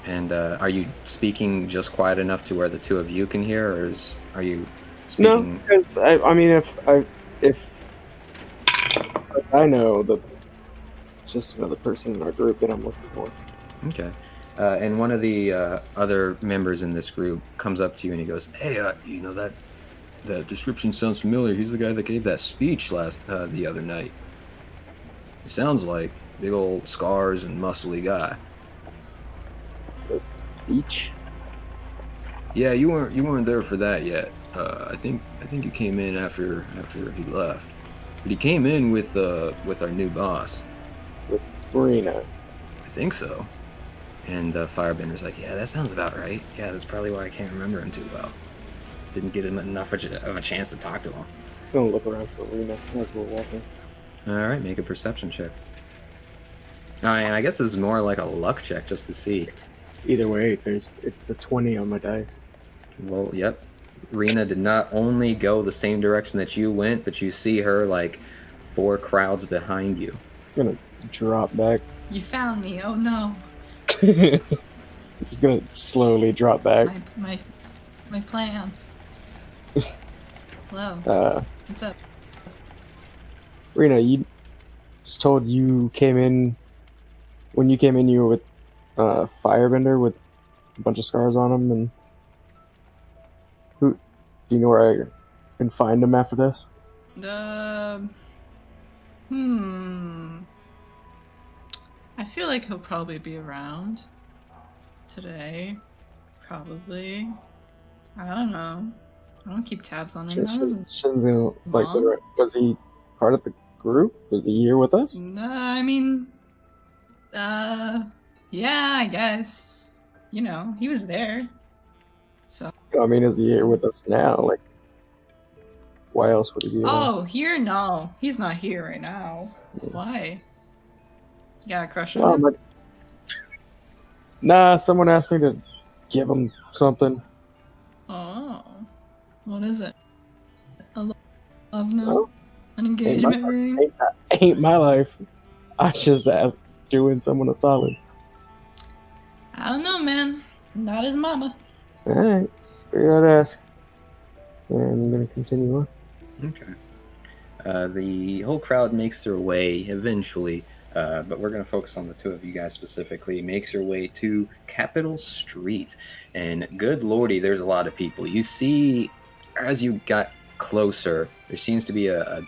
And are you speaking just quiet enough to where the two of you can hear, or are you speaking...
No, because, I mean, if I know just another person in our group that I'm looking for.
Okay. And one of the other members in this group comes up to you and he goes, hey, that description sounds familiar. He's the guy that gave that speech the other night. It sounds like big old scars and muscly guy.
Speech?
Yeah, you weren't there for that yet. I think you came in after he left. But he came in with our new boss.
With Rina.
I think so. And Firebender's like, yeah, that sounds about right. Yeah, that's probably why I can't remember him too well. Didn't get enough of a chance to talk to him.
I'm gonna look around for Rina as we're walking.
Alright, make a perception check. And I guess this is more like a luck check just to see.
Either way, it's a 20 on my dice.
Well, yep. Rina did not only go the same direction that you went, but you see her like 4 crowds behind you.
I'm gonna drop back.
You found me. Oh no.
Just gonna slowly drop back.
My plan. Hello. What's up?
Rina, you just told you came in. When you came in, you were with Firebender with a bunch of scars on him, and do you know where I can find him after this?
I feel like he'll probably be around today. Probably. I don't know. I don't keep tabs on him.
Shinzo, was he part of the group? Was he here with us?
I mean, yeah, I guess. He was there. So.
I mean, is he here with us now? Like, why else would he be?
Oh, here? No, he's not here right now. Yeah. Why? You got a crush on him?
Nah, someone asked me to give him something.
Oh, what is it? A love note? An engagement ring?
Ain't my life. I just asked doing someone a solid.
I don't know, man. Not his mama.
Alright, figured I'd ask. And I'm gonna continue on.
Okay. The whole crowd makes their way eventually, but we're going to focus on the two of you guys specifically, makes your way to Capitol Street. And good lordy, there's a lot of people. You see, as you got closer, there seems to be a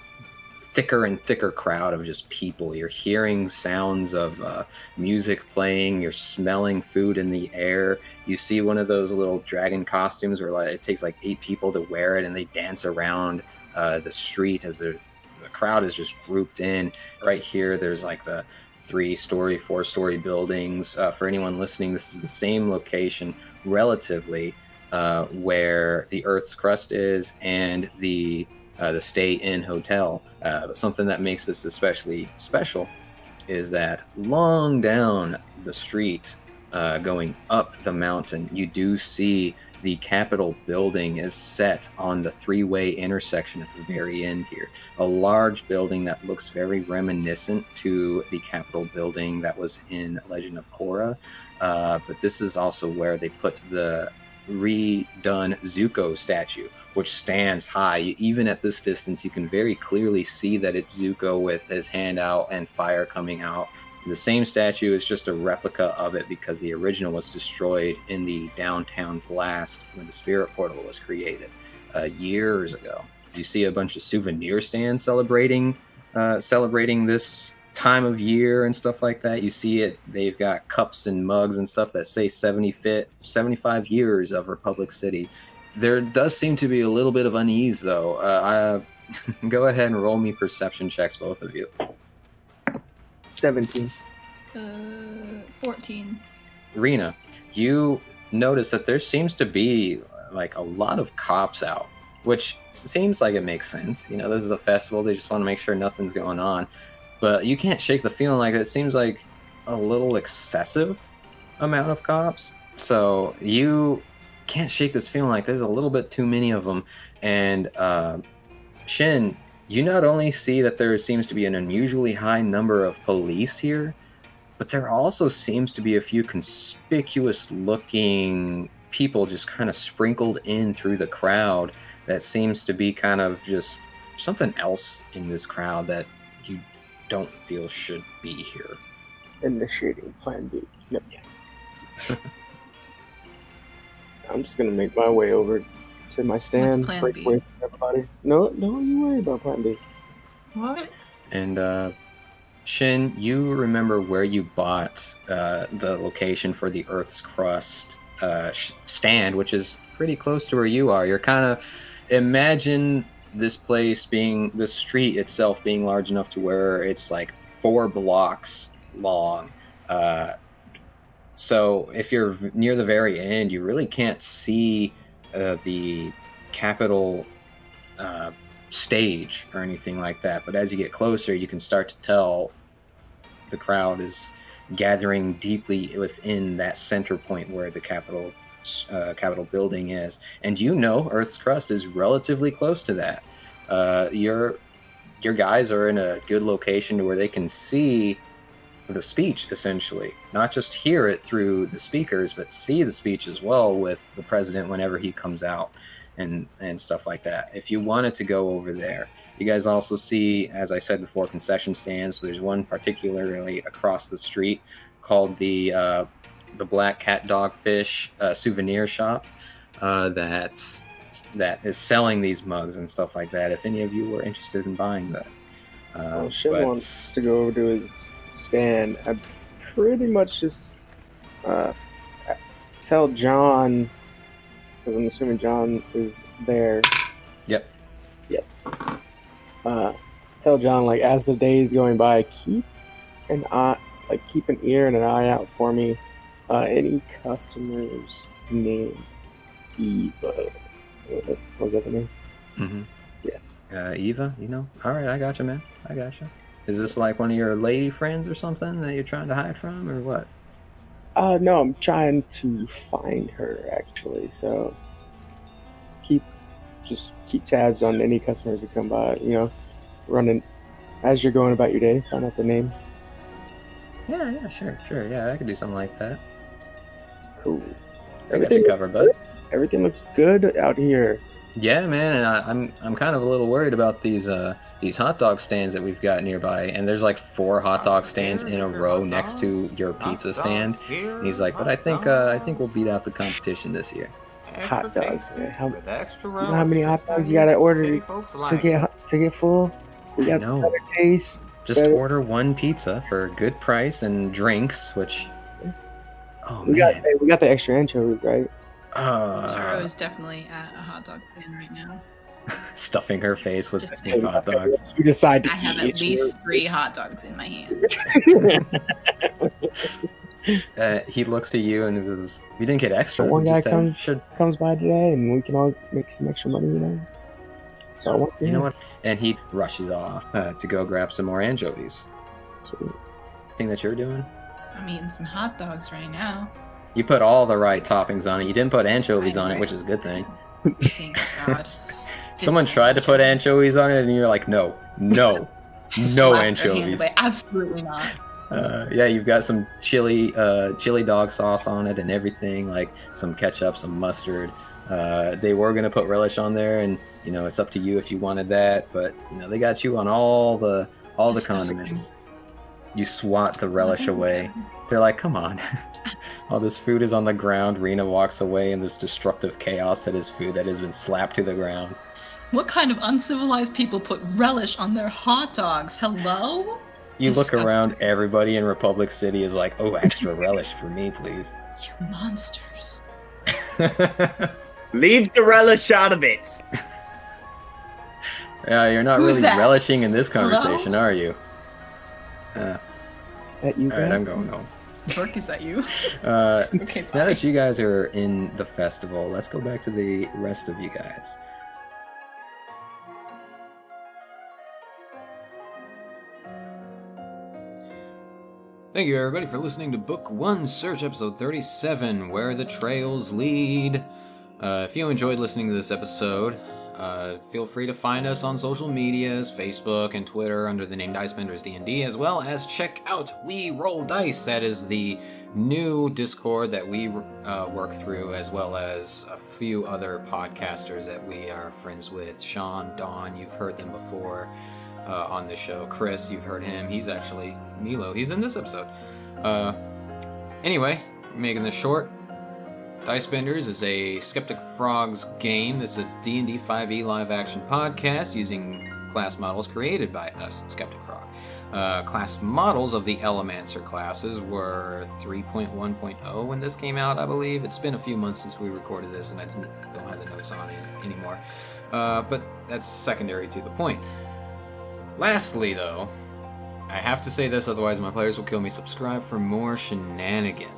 thicker and thicker crowd of just people. You're hearing sounds of music playing. You're smelling food in the air. You see one of those little dragon costumes where it takes 8 people to wear it, and they dance around the street as the crowd is just grouped in. Right here, there's the 3-story, 4-story buildings. For anyone listening, this is the same location, relatively, where the Earth's Crust is and the Stay Inn Hotel. But something that makes this especially special is that long down the street, going up the mountain, you do see the Capitol building is set on the 3-way intersection at the very end here. A large building that looks very reminiscent to the Capitol building that was in Legend of Korra. But this is also where they put the redone Zuko statue, which stands high. Even at this distance, you can very clearly see that it's Zuko with his hand out and fire coming out. The same statue is just a replica of it because the original was destroyed in the downtown blast when the spirit portal was created years ago. You see a bunch of souvenir stands celebrating this time of year and stuff like that. You see it, they've got cups and mugs and stuff that say 75 years of Republic City. There does seem to be a little bit of unease, though. Go ahead and roll me perception checks, both of you.
17.
14.
Rina, you notice that there seems to be like a lot of cops out, which seems like it makes sense. You know, this is a festival. They just want to make sure nothing's going on. But you can't shake the feeling like it seems like a little excessive amount of cops. So you can't shake this feeling like there's a little bit too many of them. And Shin, you not only see that there seems to be an unusually high number of police here, but there also seems to be a few conspicuous looking people just kind of sprinkled in through the crowd that seems to be kind of just something else in this crowd that you don't feel should be here.
Initiating plan B. Yep. I'm just gonna make my way over to my stand.
Plan
break
B?
away from everybody. No, don't you worry about plan B.
What?
And Shin, you remember where you bought the location for the Earth's Crust stand, which is pretty close to where you are. You're kind of imagine this place being, the street itself being large enough to where it's like 4 blocks long. So if you're near the very end, you really can't see the Capitol stage or anything like that. But as you get closer, you can start to tell the crowd is gathering deeply within that center point where the Capitol building is. And you know Earth's Crust is relatively close to that. Your guys are in a good location to where they can see the speech, essentially. Not just hear it through the speakers, but see the speech as well with the president whenever he comes out and stuff like that. If you wanted to go over there, you guys also see, as I said before, concession stands. So there's one particularly across the street called the Black Cat Dogfish souvenir shop that is selling these mugs and stuff like that. If any of you were interested in buying that,
Shin wants to go over to his stand. I pretty much just tell John, because I'm assuming John is there.
Yep.
Yes. Tell John, like, as the days going by, keep an ear and an eye out for me. Any customers named Eva. Was that the name?
Mm-hmm.
Yeah.
Eva, you know? All right, I got you, man. I got you. Is this like one of your lady friends or something that you're trying to hide from, or what?
No, I'm trying to find her, actually. So keep tabs on any customers that come by. You know, running as you're going about your day. Find out the name.
Yeah, sure. Yeah, I could do something like that.
Cool.
I got you covered, bud.
Everything looks good out here.
Yeah, man, and I'm kind of a little worried about these hot dog stands that we've got nearby, and there's like 4 hot dog stands in a row next to your pizza stand. And he's like, but I think we'll beat out the competition this year.
Hot dogs, man. You know how many hot dogs you gotta order to get full? We got better taste.
Just order 1 pizza for a good price and drinks, which
we got the extra anchovies, right?
Taro is definitely at a hot dog stand right now.
Stuffing her face with hot dogs.
You decide to
I have at least 3 hot dogs in my hand.
He looks to you and says, "We didn't get extra."
One guy comes by today, and we can all make some extra money, you know. So
you know what? And he rushes off to go grab some more anchovies.
Sweet.
Thing that you're doing?
I'm eating some hot dogs right now.
You put all the right toppings on it. You didn't put anchovies on it, which is a good thing.
Thank God.
Someone tried to put anchovies on it, and you're like, no
Slapped her hand
anchovies.
away. Absolutely not.
Yeah, you've got some chili dog sauce on it and everything, like some ketchup, some mustard. They were gonna put relish on there, and it's up to you if you wanted that. But they got you on all the condiments. You swat the relish away. They're like, come on. All this food is on the ground. Rina walks away in this destructive chaos that is food that has been slapped to the ground.
What kind of uncivilized people put relish on their hot dogs? Hello?
You
Disgusting.
look around, everybody in Republic City is like, oh, extra relish for me, please.
You monsters.
Leave the relish out of it.
Yeah, you're not
Who's
really
that?
relishing in this
Hello?
conversation, are you?
Is that you,
All right,
guy?
I'm going home.
Dork, is that you? Okay,
Now
bye.
that you guys are in the festival, let's go back to the rest of you guys.
Thank you, everybody, for listening to Book 1 Search, Episode 37, Where the Trails Lead. If you enjoyed listening to this episode, feel free to find us on social medias, Facebook and Twitter, under the name Dicebenders D&D, as well as check out We Roll Dice. That is the new Discord that we work through, as well as a few other podcasters that we are friends with. Sean, Dawn, you've heard them before. On the show. Chris, you've heard him. He's actually Meelo. He's in this episode. Anyway, making this short, Dicebenders is a Skeptic Frogs game. This is a D&D 5e live-action podcast using class models created by us, Skeptic Frog. Class models of the Elemancer classes were 3.1.0 when this came out, I believe. It's been a few months since we recorded this, and I don't have the notes on it anymore. But that's secondary to the point. Lastly, though, I have to say this, otherwise my players will kill me. Subscribe for more shenanigans.